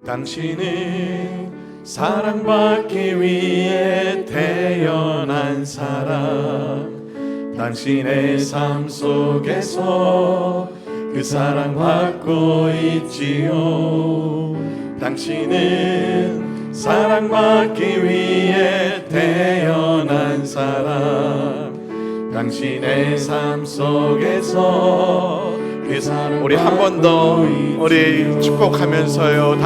당신은 사랑받기 위해 태어난 사람. 당신의 삶 속에서 그 사랑받고 있지요. 당신은 사랑받기 위해 태어난 사람. 당신의 삶 속에서 그 사랑. 우리 한 번 더 우리 축복하면서요.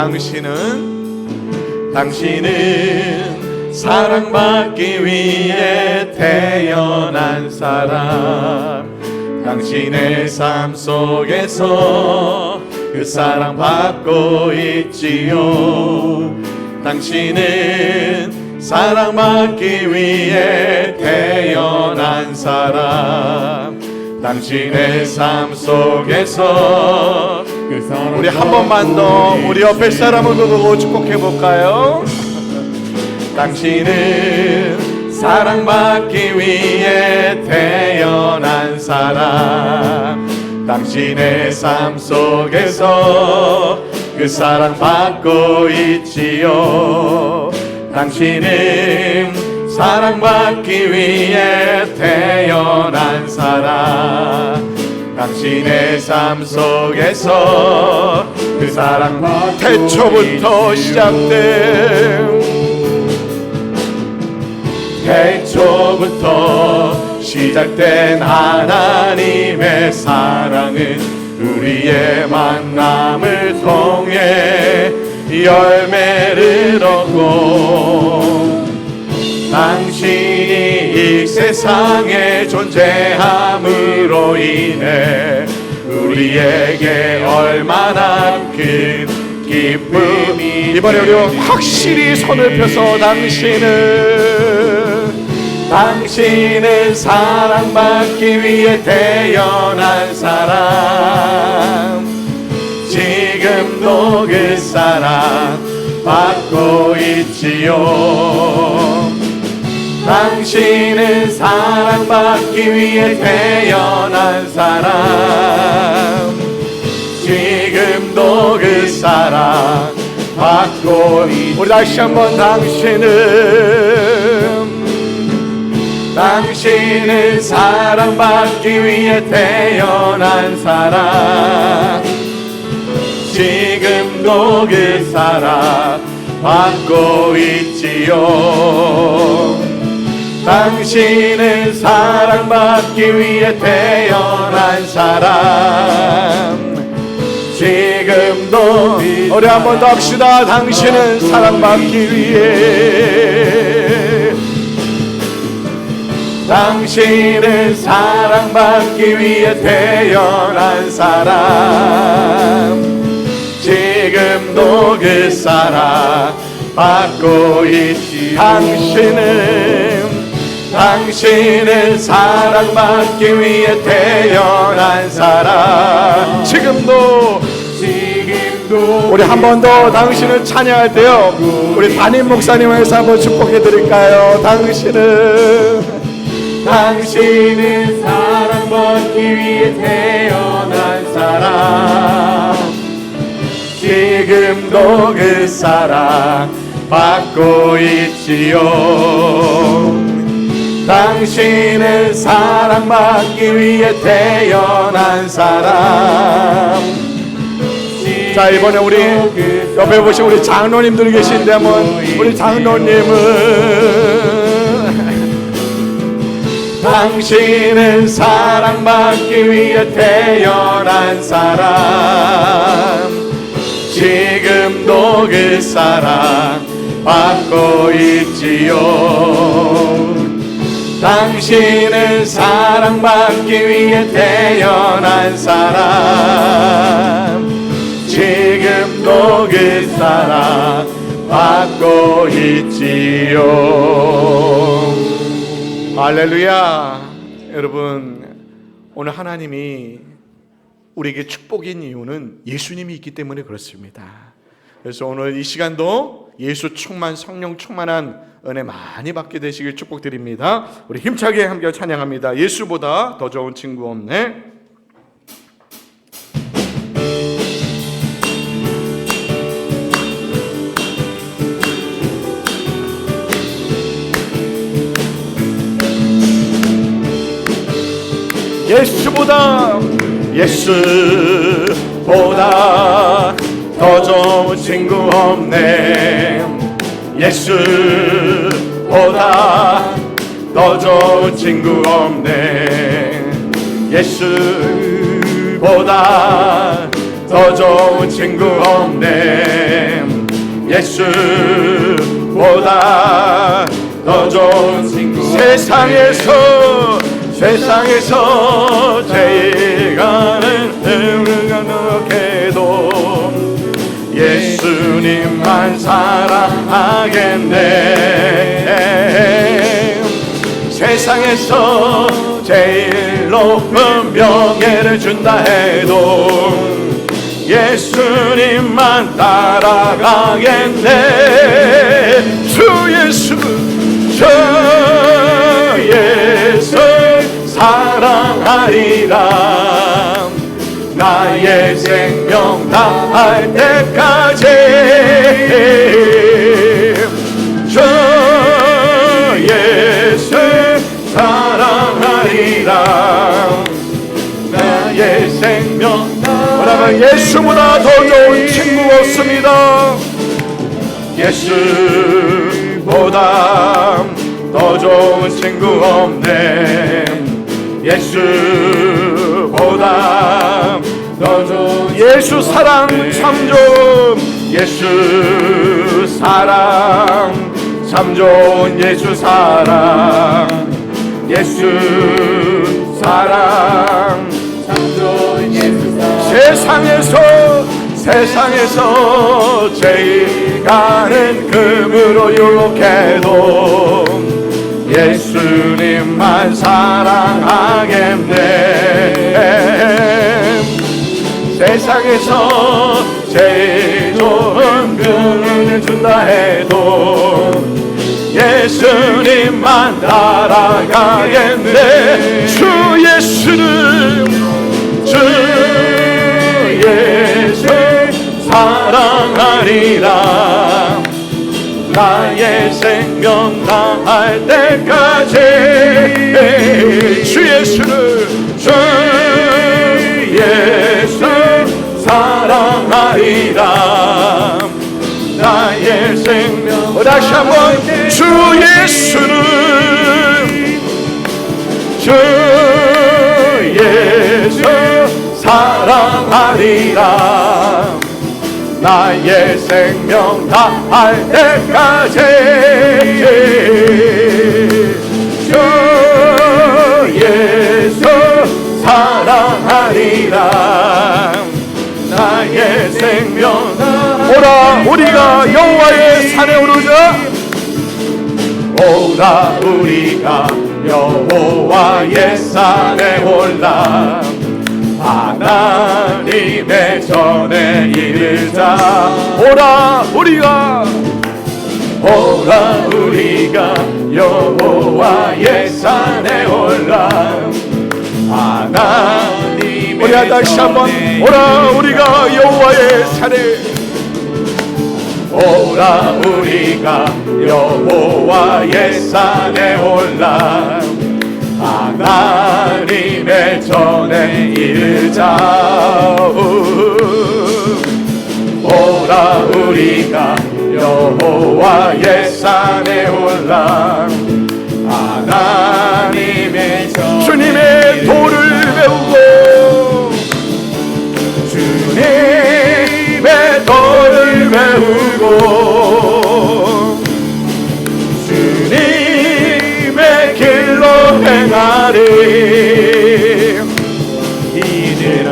당신은 사랑받기 위해 태어난 사람. 당신의 삶 속에서 그 사랑받고 있지요. 당신은 사랑받기 위해 태어난 사람. 당신의 삶 속에서 그 사랑. 우리 한 번만 더 우리 옆에 사람을 보고 축복해 볼까요? 당신은 사랑받기 위해 태어난 사람. 당신의 삶 속에서 그 사랑받고 있지요. 당신은 사랑받기 위해 태어난 사람. 당신의 삶 속에서 그 사랑받고 태초부터 시작된 하나님의 사랑은 우리의 만남을 통해 열매를 얻고 당신이 이 세상에 존재함으로 인해 우리에게 얼마나 큰 기쁨이. 이번에 우리 확실히 손을 펴서 당신은 사랑받기 위해 태어난 사람. 지금도 그 사랑 받고 있지요. 당신은 사랑받기 위해 태어난 사람. 지금도 그 사랑 받고 있지요. 우리 다시 한번 당신은 사랑받기 위해 태어난 사람. 지금도 그 사랑 받고 있지요. 당신은 사랑받기 위해 태어난 사람. 지금도. 우리 한 번 더 합시다. 당신은 사랑받기 위해. 당신은 사랑받기 위해 태어난 사람. 지금도 그 사랑 받고 있지. 당신은 사랑받기 위해 태어난 사람. 지금도. 우리 한 번 더 당신을 찬양할 때요, 우리 담임 목사님에서 한번 축복해 드릴까요? 당신은 사랑받기 위해 태어난 사람. 지금도 그 사랑 받고 있지요. 당신은 사랑받기 위해 태어난 사람. 자, 이번에 우리 옆에 보신 우리 장로님들 계신데 한번 우리 장로님은 당신은 사랑받기 위해 태어난 사람. 지금도 그 사랑 받고 있지요. 당신은 사랑받기 위해 태어난 사람. 지금도 그 사랑 받고 있지요. 할렐루야. 여러분, 오늘 하나님이 우리에게 축복인 이유는 예수님이 있기 때문에 그렇습니다. 그래서 오늘 이 시간도 예수 충만, 성령 충만한 은혜 많이 받게 되시길 축복드립니다. 우리 힘차게 함께 찬양합니다. 예수보다 더 좋은 친구 없네. 예수보다 더 좋은 친구 없네. 예수보다 더 좋은 친구 없네. 예수보다 더 좋은 친구 없네. 예수보다 더 좋은 친구. 세상에서 제일 가는 행복해도 예수님만 사랑하겠네. 세상에서 제일 높은 명예를 준다 해도 예수님만 따라가겠네. 주 예수 사랑하리라. 나의 생명 다할 때까지 주 예수 사랑하리라. 나의 생명 여러분, 예수보다 더 좋은 친구 없습니다. 예수보다 더 좋은 친구 없네. 예수보다 더 좋은 예수 사랑 참 좋은 예수 사랑 참 좋은 예수 사랑 예수 사랑 참 좋은 예수 사랑. 세상에서 제일 가는 금으로 유혹해도 예수님만 사랑하겠네. 세상에서 제일 좋은 금을 준다 해도 예수님만 따라가겠네. 주 예수 사랑하리라. 나의 생명 다할 때까지 주 예수 사랑하리라. 나의 생명 다시 한번 주 예수 사랑하리라. 나의 생명 다할 때까지 주 예수 사랑하리라. 나의 생명 오라 우리가 여호와의 산에 오르자. 오라 우리가 여호와의 산에 올라. 하나님의 전에 이르자. 오라 우리가 여호와의 산에 올라. 하나님의 우리 다시 한번 오라 우리가 여호와의 산에 오라 우리가 여호와의 산에 올라. 하나님의 전에 이르자. 오라 우리가 여호와의 산에 올라. 하나님의 전 주님의 도를 배우고 주님의 도를 배우고 주님의 길로 행하리. 이들은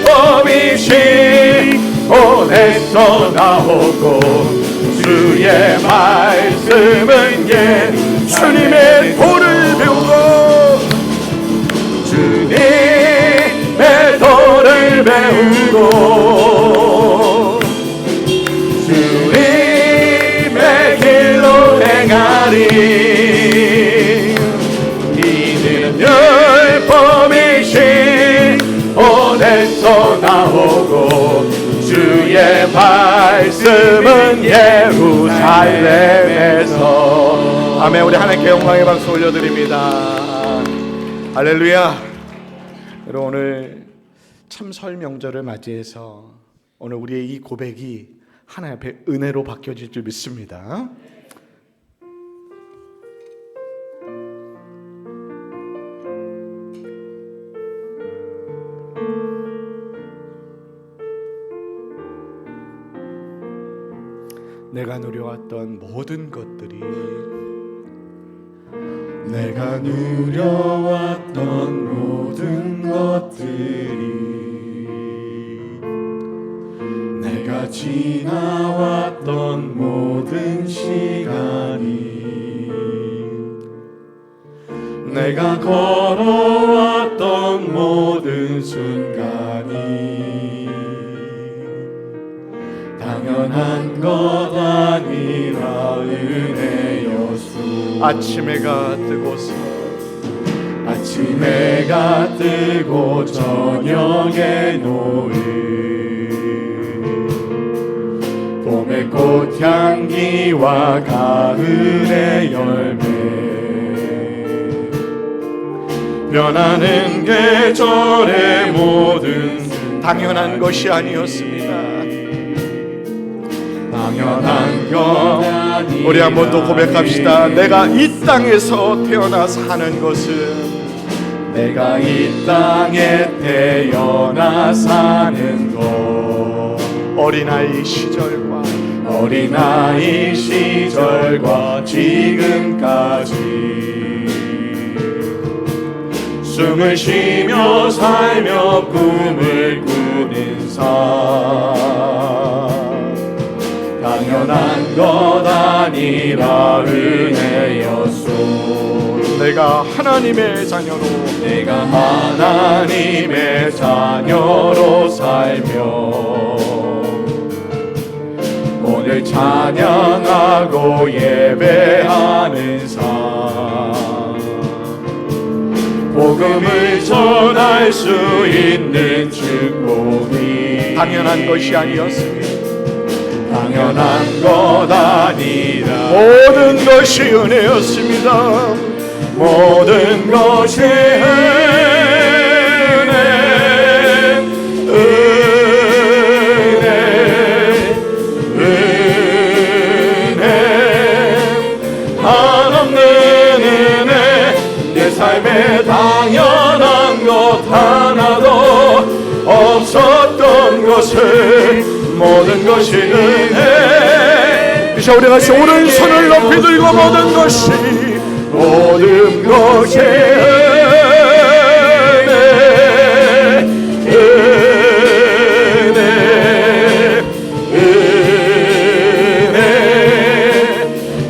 율법이신 손에서 나오고 주의 말씀은 주님의 도를 배우고 주님의 도를 배우고 주님의 길로 행하리. 이들은 율법이신 손에서 나오고 주의 말씀은 예루살렘에서. 아멘. 우리 하나님께 영광의 박수 올려드립니다. 할렐루야. 여러분, 오늘 참 설 명절을 맞이해서 오늘 우리의 이 고백이 하나님 앞에 은혜로 바뀌어질 줄 믿습니다. 내가 누려왔던 모든 것들이 내가 누려왔던 모든 것들이 내가 지나왔던 모든 시간이 내가 걸어왔던 모든 순간이 당연한 것 아니라 은혜였소. 아침 해가 뜨고서 아침 해가 뜨고 저녁에 노을 봄의 꽃향기와 가을의 열매 변하는 계절의 모든 당연한 것이 아니었습니다. 당연한 것 아니라 우리 한 번 더 고백합시다. 내가 이 땅에서 태어나 사는 것은 내가 이 땅에 태어나 사는 것 어린아이 시절과 지금까지 숨을 쉬며 살며 꿈을 꾸는 삶 당연한 것 아니라 은혜였소. 내가 하나님의 자녀로 살며 오늘 찬양하고 예배하는 삶 복음을 전할 수 있는 축복이 당연한 것이 아니었습니다. 당연한 것 아니라 모든 것이 은혜였습니다. 모든 것이 은혜 한없는 은혜 내 삶에 당연한 것 하나도 없었던 것을 모든 것이 은혜 이제 우리 같이 오른손을 높이 들고 모든 것이 은혜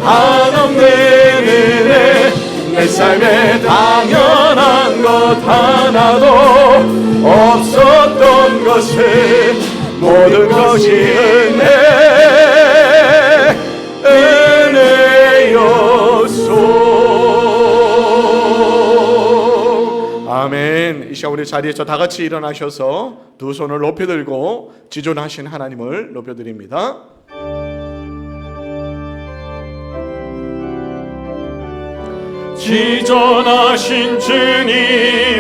한없는 은혜 내 삶에 당연한 것 하나도 없었던 것을 모든 것이 은혜였소. 아멘. 이 시간 우리 자리에서 다 같이 일어나셔서 두 손을 높이 들고 지존하신 하나님을 높여드립니다. 지존하신 주님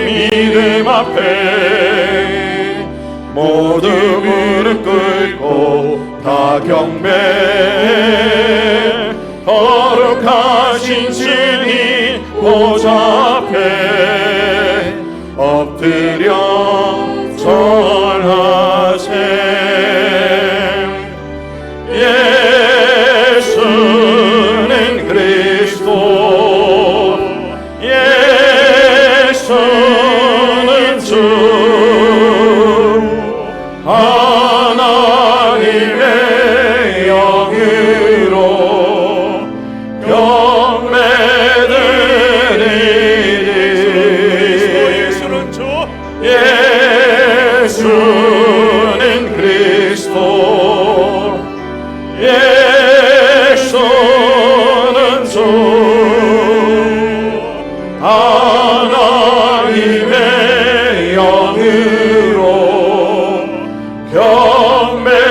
이름 앞에 모두 무릎 꿇고 다 경배 거룩하신 주님 보좌 앞에 엎드려 절하세. 예수는 그리스도 예수는 주 하나님의 영으로 경배드리리. 예수는 주 예수는 그리스도 예수는 주 하나님의 영으로 경배드리리.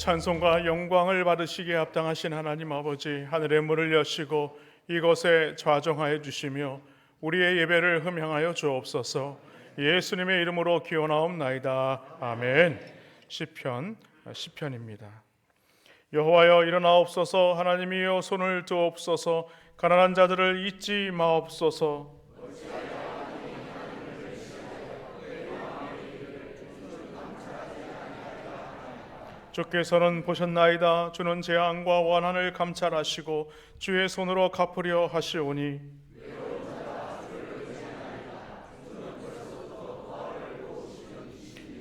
찬송과 영광을 받으시기에 합당하신 하나님 아버지, 하늘의 문을 여시고 이것에 좌정하여 주시며 우리의 예배를 흠향하여 주옵소서. 예수님의 이름으로 기원하옵나이다. 아멘. 시편입니다. 여호와여 일어나옵소서. 하나님이여 손을 드옵소서. 가난한 자들을 잊지 마옵소서. 주께서는 보셨나이다. 주는 재앙과 원한을 감찰하시고 주의 손으로 갚으려 하시오니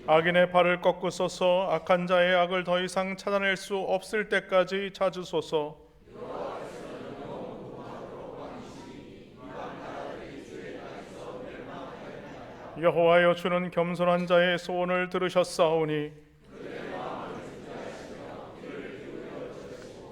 악인의 발을 꺾으소서. 악한 자의 악을 더 이상 찾아낼 수 없을 때까지 찾으소서. 여호와여 주는 겸손한 자의 소원을 들으셨사오니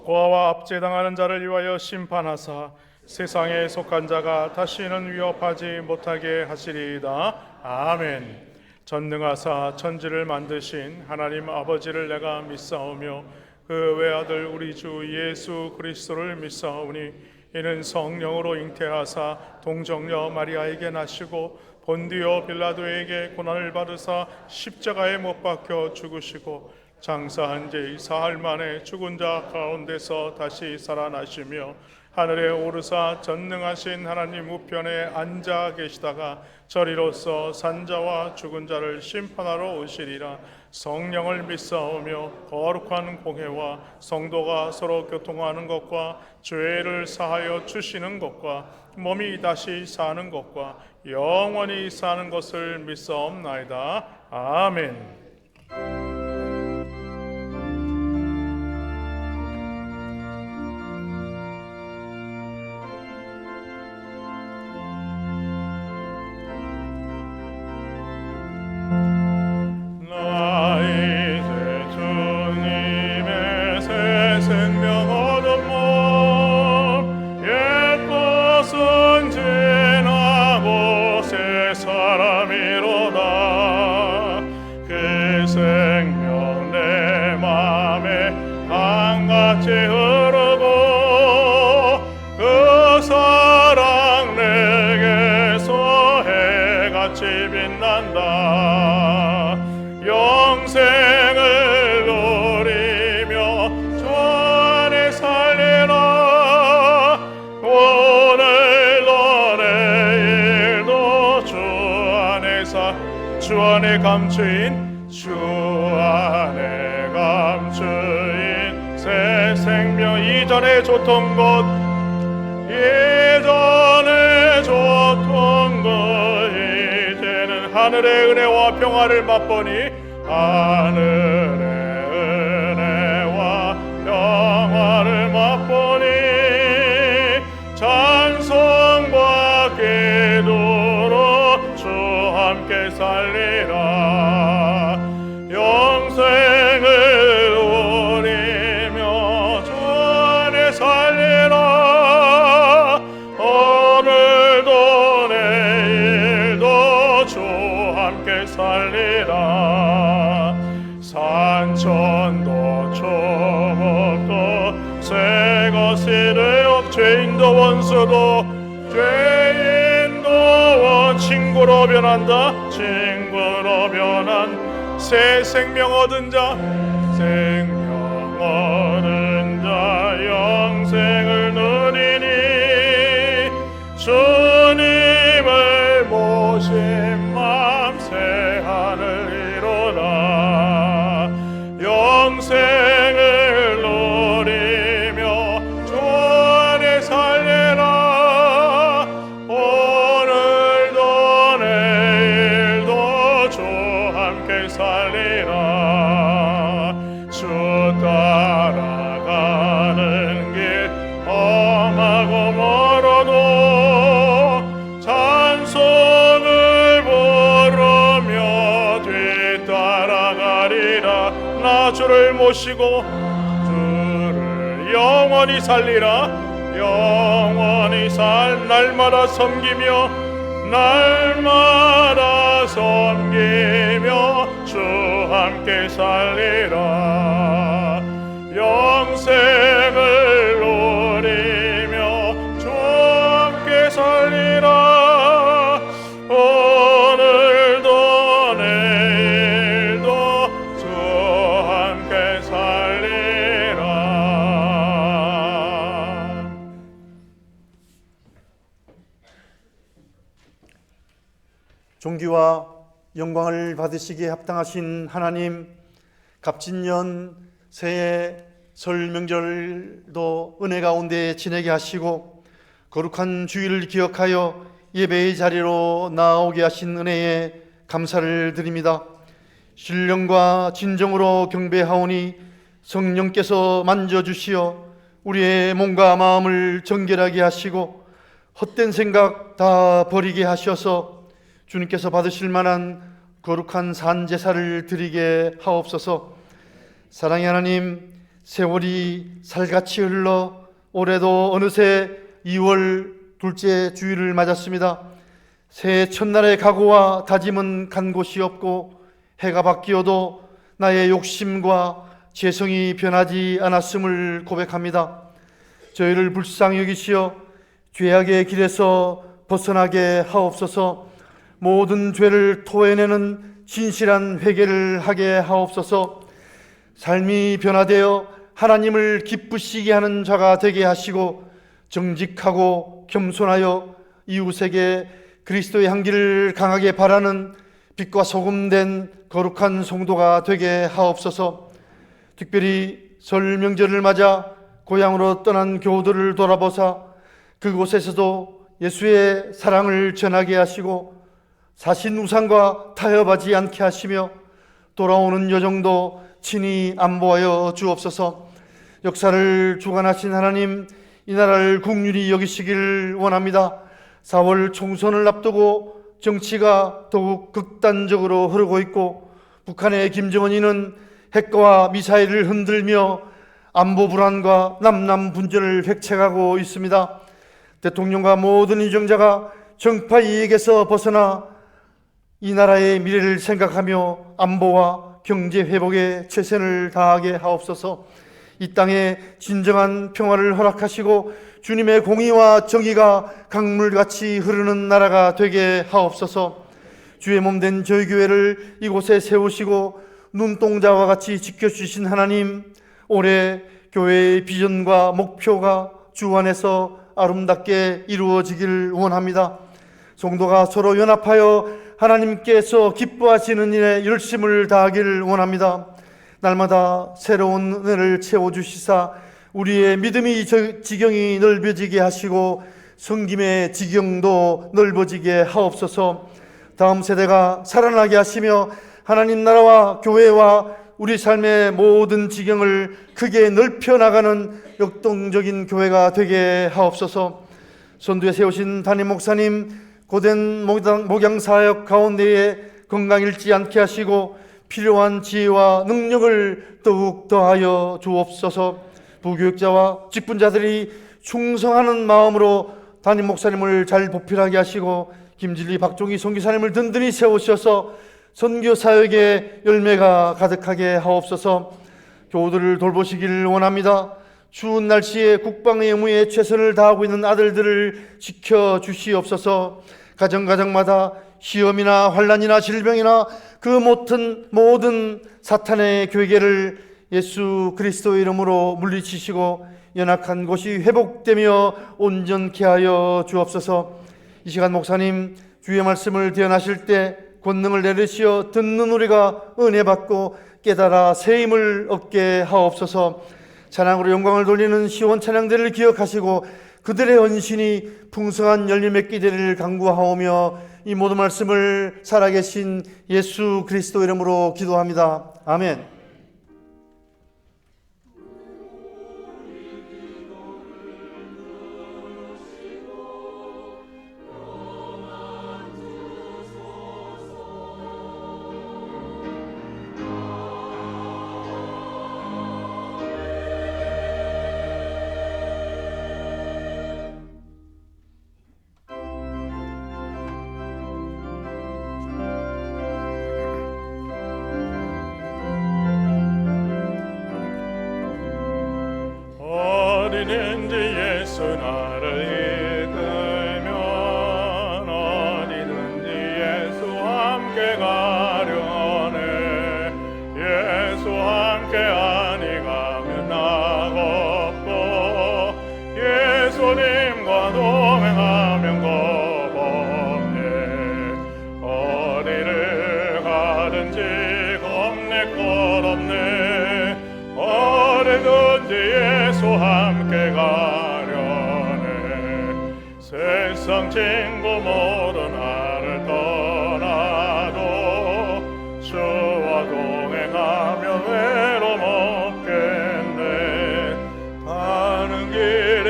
고아와 압제당하는 자를 위하여 심판하사 세상에 속한 자가 다시는 위협하지 못하게 하시리이다. 아멘. 전능하사 천지를 만드신 하나님 아버지를 내가 믿사오며 그 외아들 우리 주 예수 그리스도를 믿사오니 이는 성령으로 잉태하사 동정녀 마리아에게 나시고 본디오 빌라도에게 고난을 받으사 십자가에 못 박혀 죽으시고 장사한 지 사흘 만에 죽은 자 가운데서 다시 살아나시며 하늘에 오르사 전능하신 하나님 우편에 앉아 계시다가 저리로서 산자와 죽은 자를 심판하러 오시리라. 성령을 믿사오며 거룩한 공회와 성도가 서로 교통하는 것과 죄를 사하여 주시는 것과 몸이 다시 사는 것과 영원히 사는 것을 믿사옵나이다. 아멘. 영생을 누리며 주 안에 살리라. 오늘도 내일도 주 안에 감추인 새 생명. 이전에 좋던 것 이제는 하늘의 은혜와 평화를 맛보니 하늘의 은혜와 평화를 맛보니 찬송과 기도로 주 함께 살리라. 영생을 누리며 주 안에 살리라. 오늘도 내일도 주 함께 살리라. 산천도 초목도 새 것이 되어 죄인도 원수도 친구로 변한다. 친구로 변한 새 생명 얻은 자 영생을 누리니 주님을 모신 맘 새 하늘 이루라. 영생을 누리며 주 안에 살리라. 오늘도 내일도 주 함께 살리라. 주 따라가는 길 험하고 멀어도 찬송을 부르며 뒤따라가리라. 나 주를 모시고 주를 영원히 살리라. 영원히 날마다 섬기며 주 함께 살리라. 존귀와 영광을 받으시기에 합당하신 하나님, 갑진년 새해 설 명절도 은혜 가운데 지내게 하시고 거룩한 주일을 기억하여 예배의 자리로 나오게 하신 은혜에 감사를 드립니다. 신령과 진정으로 경배하오니 성령께서 만져주시어 우리의 몸과 마음을 정결하게 하시고 헛된 생각 다 버리게 하셔서 주님께서 받으실 만한 거룩한 산제사를 드리게 하옵소서. 사랑의 하나님, 세월이 살같이 흘러 올해도 어느새 2월 둘째 주일을 맞았습니다. 새해 첫날의 각오와 다짐은 간 곳이 없고 해가 바뀌어도 나의 욕심과 죄성이 변하지 않았음을 고백합니다. 저희를 불쌍히 여기시어 죄악의 길에서 벗어나게 하옵소서. 모든 죄를 토해내는 진실한 회개를 하게 하옵소서. 삶이 변화되어 하나님을 기쁘시게 하는 자가 되게 하시고 정직하고 겸손하여 이웃에게 그리스도의 향기를 강하게 바라는 빛과 소금된 거룩한 성도가 되게 하옵소서. 특별히 설 명절을 맞아 고향으로 떠난 교우들을 돌아보사 그곳에서도 예수의 사랑을 전하게 하시고 사신 우상과 타협하지 않게 하시며 돌아오는 여정도 친히 안보하여 주옵소서. 역사를 주관하신 하나님, 이 나라를 국률이 여기시길 원합니다. 4월 총선을 앞두고 정치가 더욱 극단적으로 흐르고 있고 북한의 김정은이는 핵과 미사일을 흔들며 안보 불안과 남남 분전을 획책하고 있습니다. 대통령과 모든 인정자가 정파 이익에서 벗어나 이 나라의 미래를 생각하며 안보와 경제 회복에 최선을 다하게 하옵소서. 이 땅에 진정한 평화를 허락하시고 주님의 공의와 정의가 강물같이 흐르는 나라가 되게 하옵소서. 주의 몸된 저희 교회를 이곳에 세우시고 눈동자와 같이 지켜주신 하나님, 올해 교회의 비전과 목표가 주 안에서 아름답게 이루어지길 원합니다. 성도가 서로 연합하여 하나님께서 기뻐하시는 일에 열심을 다하기를 원합니다. 날마다 새로운 은혜를 채워주시사 우리의 믿음이 지경이 넓어지게 하시고 섬김의 지경도 넓어지게 하옵소서. 다음 세대가 살아나게 하시며 하나님 나라와 교회와 우리 삶의 모든 지경을 크게 넓혀나가는 역동적인 교회가 되게 하옵소서. 선두에 세우신 담임 목사님 고된 목양사역 가운데에 건강 잃지 않게 하시고 필요한 지혜와 능력을 더욱 더하여 주옵소서. 부교육자와 직분자들이 충성하는 마음으로 담임 목사님을 잘 보필하게 하시고 김진리 박종희 선교사님을 든든히 세우셔서 선교 사역의 열매가 가득하게 하옵소서. 교우들을 돌보시기를 원합니다. 추운 날씨에 국방의 의무에 최선을 다하고 있는 아들들을 지켜주시옵소서. 가정마다 시험이나 환난이나 질병이나 그 모든 사탄의 괴계를 예수 그리스도의 이름으로 물리치시고 연약한 곳이 회복되며 온전케 하여 주옵소서. 이 시간 목사님 주의 말씀을 대언하실 때 권능을 내리시어 듣는 우리가 은혜 받고 깨달아 새 힘을 얻게 하옵소서. 찬양으로 영광을 돌리는 시온 찬양대를 기억하시고 그들의 헌신이 풍성한 열매 맺게 되리를 간구하오며 이 모든 말씀을 살아계신 예수 그리스도 이름으로 기도합니다. 아멘. 겁낼 것 없네. 어디든지 예수 함께 가려네. 세상 친구 모두 나를 떠나도 주와 동행하며 외로움 없겠네. 가는 길이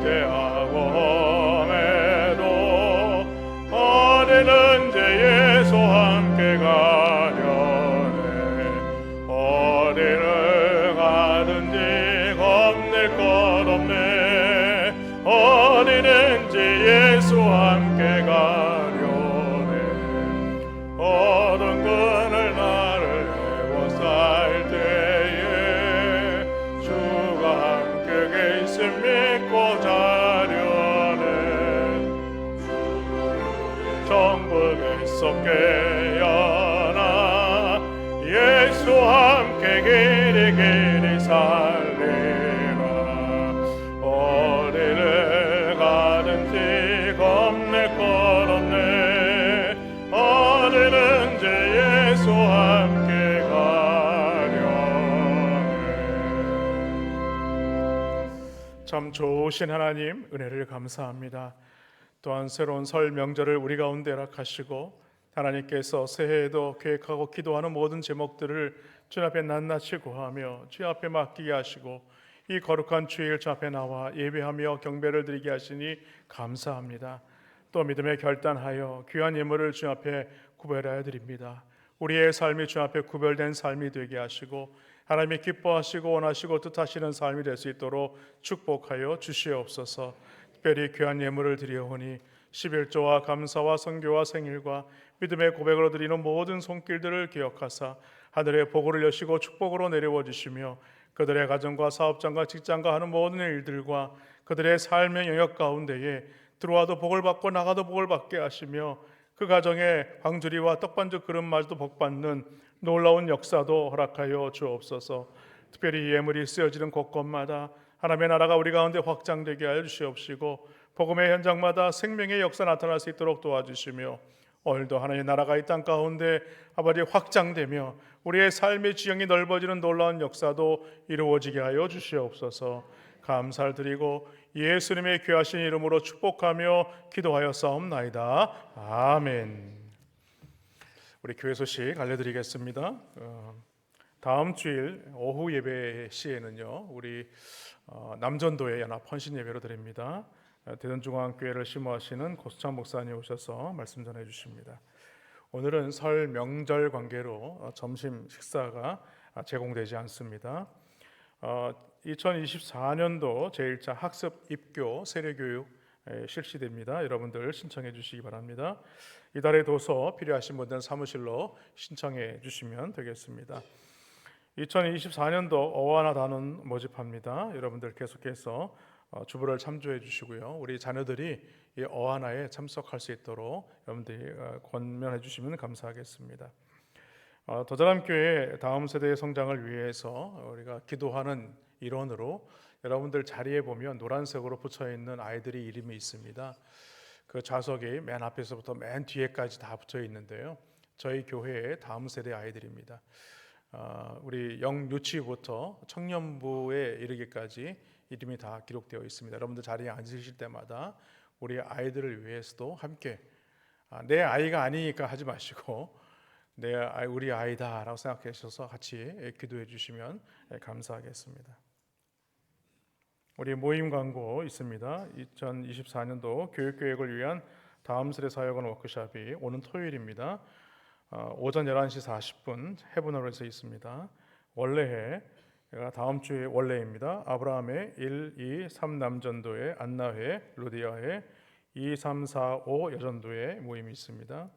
위태하고 험해도 어디든지 예수 함께 가려네. 어디를 가든지 겁낼 것 없네. 어디든지 예수 함께 가려네. 어떤 그늘 나를 에워쌀 때에 주가 함께 계심 믿고 자려네. 정복에 썩게 연하 예수 함께 길이 살리라. 어디를 가든지 겁낼 것 없네. 어디든지 예수 함께 가려네. 참 좋으신 하나님, 은혜를 감사합니다. 또한 새로운 설 명절을 우리 가운데 허락하시고 하나님께서 새해에도 계획하고 기도하는 모든 제목들을 주 앞에 낱낱이 구하며 주 앞에 맡기게 하시고 이 거룩한 주일 주 앞에 나와 예배하며 경배를 드리게 하시니 감사합니다. 또 믿음에 결단하여 귀한 예물을 주 앞에 구별하여 드립니다. 우리의 삶이 주 앞에 구별된 삶이 되게 하시고 하나님이 기뻐하시고 원하시고 뜻하시는 삶이 될 수 있도록 축복하여 주시옵소서. 특별히 귀한 예물을 드리오니 11조와 감사와 선교와 생일과 믿음의 고백으로 드리는 모든 손길들을 기억하사 하늘의 복을 여시고 축복으로 내려와 주시며 그들의 가정과 사업장과 직장과 하는 모든 일들과 그들의 삶의 영역 가운데에 들어와도 복을 받고 나가도 복을 받게 하시며 그 가정에 광주리와 떡반죽 그릇마저도 복받는 놀라운 역사도 허락하여 주옵소서. 특별히 예물이 쓰여지는 곳곳마다 하나님의 나라가 우리 가운데 확장되게 하여 주시옵시고 복음의 현장마다 생명의 역사 나타날 수 있도록 도와주시며 오늘도 하나님의 나라가 이 땅 가운데 아버지 확장되며 우리의 삶의 지형이 넓어지는 놀라운 역사도 이루어지게 하여 주시옵소서. 감사를 드리고 예수님의 귀하신 이름으로 축복하며 기도하여 싸움나이다. 아멘. 우리 교회 소식 알려드리겠습니다. 다음 주일 오후 예배 시에는요 우리 남전도에 연합 헌신 예배로 드립니다. 대전중앙교회를 심호하시는 고수찬 목사님 오셔서 말씀 전해 주십니다. 오늘은 설 명절 관계로 점심 식사가 제공되지 않습니다. 2024년도 제1차 학습 입교 세례교육 실시됩니다. 여러분들 신청해 주시기 바랍니다. 이달의 도서 필요하신 분들은 사무실로 신청해 주시면 되겠습니다. 2024년도 어와나 단원 모집합니다. 여러분들 계속해서 주부를 참조해 주시고요. 우리 자녀들이 이 어하나에 참석할 수 있도록 여러분들이 권면해 주시면 감사하겠습니다. 더자람교회 다음 세대의 성장을 위해서 우리가 기도하는 일원으로 여러분들 자리에 보면 노란색으로 붙여 있는 아이들의 이름이 있습니다. 그 좌석이 맨 앞에서부터 맨 뒤에까지 다 붙여 있는데요. 저희 교회의 다음 세대 아이들입니다. 우리 영유치부터 청년부에 이르기까지 이름이 다 기록되어 있습니다. 여러분들 자리에 앉으실 때마다 우리 아이들을 위해서도 함께 내 아이가 아니니까 하지 마시고 우리 아이다라고 생각하셔서 같이 기도해 주시면 감사하겠습니다. 우리 모임 광고 있습니다. 2024년도 교육계획을 위한 다음 세대 사역원 워크숍이 오는 토요일입니다. 오전 11시 40분 헤브너에서 있습니다. 원래회 다음 주에 원래입니다. 아브라함의 1, 2, 3 남전도회, 안나회, 루디아회, 2, 3, 4, 5 여전도회 모임이 있습니다.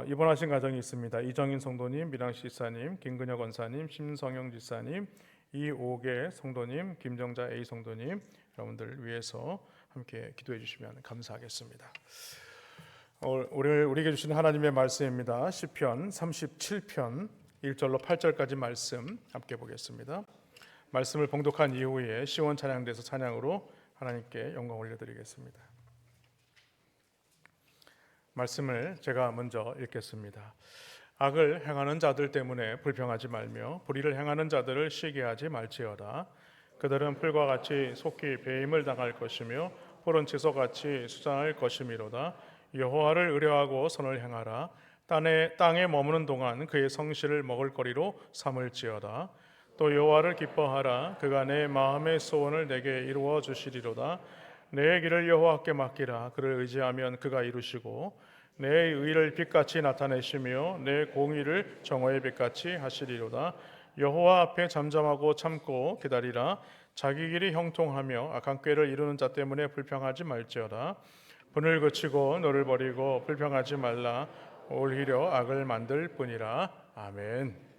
입원하신 가정이 있습니다. 이정인 성도님, 미랑시 지사님, 김근혁 원사님, 심성영 지사님, 이오계 성도님, 김정자 A 성도님 여러분들 위해서 함께 기도해 주시면 감사하겠습니다. 우리에게 주시는 하나님의 말씀입니다. 시편 37편 1절로 8절까지 말씀 함께 보겠습니다. 말씀을 봉독한 이후에 시원 찬양대에서 찬양으로 하나님께 영광 올려드리겠습니다. 말씀을 제가 먼저 읽겠습니다. 악을 행하는 자들 때문에 불평하지 말며 불의를 행하는 자들을 시기하지 말지어다. 그들은 풀과 같이 속히 배임을 당할 것이며 푸른 채소같이 수장할 것이미로다. 여호와를 의뢰하고 선을 행하라. 땅에 머무는 동안 그의 성실을 먹을거리로 삼을지어다. 또 여호와를 기뻐하라. 그가 내 마음의 소원을 내게 이루어 주시리로다. 내 길을 여호와께 맡기라. 그를 의지하면 그가 이루시고 내 의를 빛같이 나타내시며 내 공의를 정오의 빛같이 하시리로다. 여호와 앞에 잠잠하고 참고 기다리라. 자기 길이 형통하며 악한 꾀를 이루는 자 때문에 불평하지 말지어다. 분을 그치고 너를 버리고 불평하지 말라. 오히려 악을 만들 뿐이라. 아멘.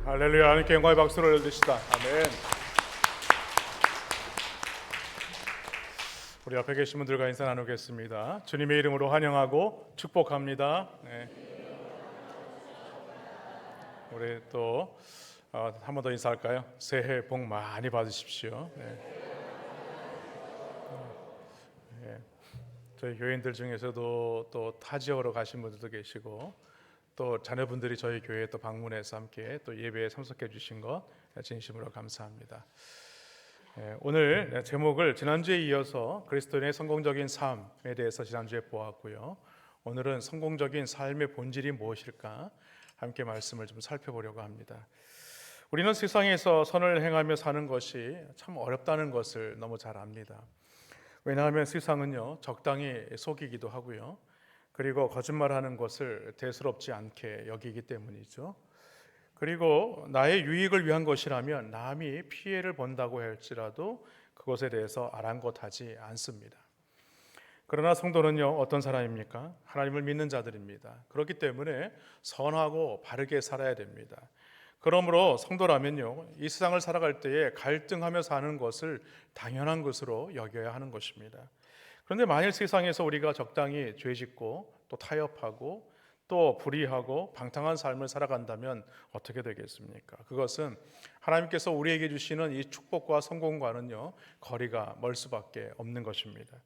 할렐루야. 하나님께 영광의 박수를 올려주시다. 아멘. 우리 앞에 계신 분들과 인사 나누겠습니다. 주님의 이름으로 환영하고 축복합니다. 네. 우리 또 한 번 더 인사할까요? 새해 복 많이 받으십시오. 네. 네. 저희 교인들 중에서도 또 타 지역으로 가신 분들도 계시고 또 자녀분들이 저희 교회에 또 방문해서 함께 또 예배에 참석해 주신 것 진심으로 감사합니다. 오늘 제목을 지난주에 이어서 그리스도인의 성공적인 삶에 대해서 지난주에 보았고요. 오늘은 성공적인 삶의 본질이 무엇일까 함께 말씀을 좀 살펴보려고 합니다. 우리는 세상에서 선을 행하며 사는 것이 참 어렵다는 것을 너무 잘 압니다. 왜냐하면 세상은요, 적당히 속이기도 하고요, 그리고 거짓말하는 것을 대수롭지 않게 여기기 때문이죠. 그리고 나의 유익을 위한 것이라면 남이 피해를 본다고 할지라도 그것에 대해서 아랑곳하지 않습니다. 그러나 성도는요, 어떤 사람입니까? 하나님을 믿는 자들입니다. 그렇기 때문에 선하고 바르게 살아야 됩니다. 그러므로 성도라면요, 이 세상을 살아갈 때에 갈등하며 사는 것을 당연한 것으로 여겨야 하는 것입니다. 그런데 만일 세상에서 우리가 적당히 죄짓고 또 타협하고 또 불의하고 방탕한 삶을 살아간다면 어떻게 되겠습니까? 그것은 하나님께서 우리에게 주시는 이 축복과 성공과는요, 거리가 멀 수밖에 없는 것입니다.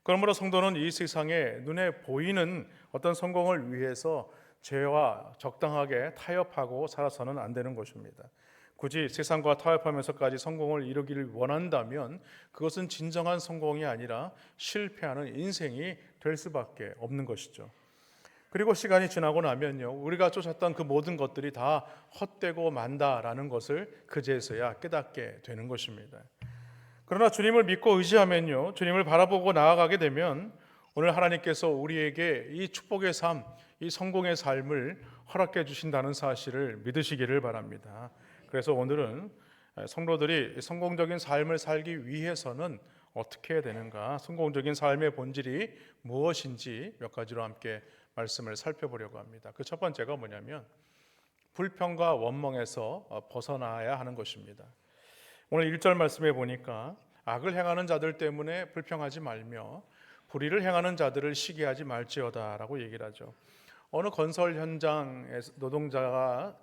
그러므로 성도는 이 세상에 눈에 보이는 어떤 성공을 위해서 죄와 적당하게 타협하고 살아서는 안 되는 것입니다. 굳이 세상과 타협하면서까지 성공을 이루기를 원한다면 그것은 진정한 성공이 아니라 실패하는 인생이 될 수밖에 없는 것이죠. 그리고 시간이 지나고 나면요, 우리가 쫓았던 그 모든 것들이 다 헛되고 만다라는 것을 그제서야 깨닫게 되는 것입니다. 그러나 주님을 믿고 의지하면요, 주님을 바라보고 나아가게 되면 오늘 하나님께서 우리에게 이 축복의 삶, 이 성공의 삶을 허락해 주신다는 사실을 믿으시기를 바랍니다. 그래서 오늘은 성도들이 성공적인 삶을 살기 위해서는 어떻게 해야 되는가, 성공적인 삶의 본질이 무엇인지 몇 가지로 함께 말씀을 살펴보려고 합니다. 그 첫 번째가 뭐냐면 불평과 원망에서 벗어나야 하는 것입니다. 오늘 1절 말씀에 보니까 악을 행하는 자들 때문에 불평하지 말며 불의를 행하는 자들을 시기하지 말지어다 라고 얘기를 하죠. 어느 건설 현장에 노동자가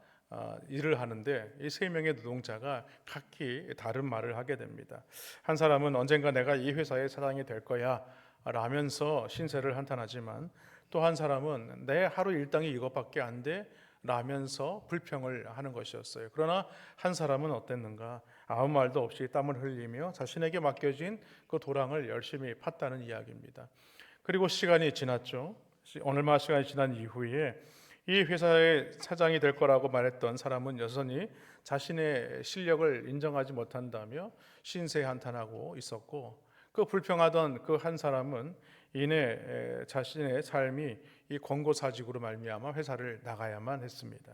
일을 하는데 이 세 명의 노동자가 각기 다른 말을 하게 됩니다. 한 사람은 언젠가 내가 이 회사의 사장이 될 거야 라면서 신세를 한탄하지만, 또 한 사람은 내 하루 일당이 이것밖에 안 돼 라면서 불평을 하는 것이었어요. 그러나 한 사람은 어땠는가? 아무 말도 없이 땀을 흘리며 자신에게 맡겨진 그 도랑을 열심히 팠다는 이야기입니다. 그리고 시간이 지났죠. 얼마 시간이 지난 이후에 이 회사의 사장이 될 거라고 말했던 사람은 여전히 자신의 실력을 인정하지 못한다며 신세 한탄하고 있었고, 그 불평하던 그 한 사람은 이내 자신의 삶이 이 권고사직으로 말미암아 회사를 나가야만 했습니다.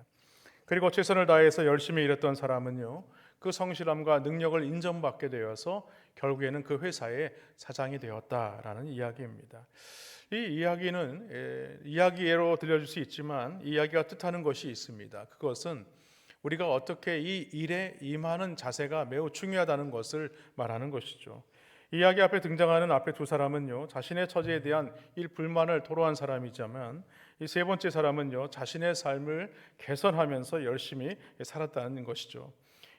그리고 최선을 다해서 열심히 일했던 사람은요, 그 성실함과 능력을 인정받게 되어서 결국에는 그 회사의 사장이 되었다라는 이야기입니다. 이 이야기는 이야기로 들려줄 수 있지만 이 이야기가 뜻하는 것이 있습니다. 그것은 우리가 어떻게 이 일에 임하는 자세가 매우 중요하다는 것을 말하는 것이죠. 이야기 앞에 등장하는 앞에 두 사람은요, 자신의 처지에 대한 불만을 토로한 사람이지만 이 세 번째 사람은요, 자신의 삶을 개선하면서 열심히 살았다는 것이죠.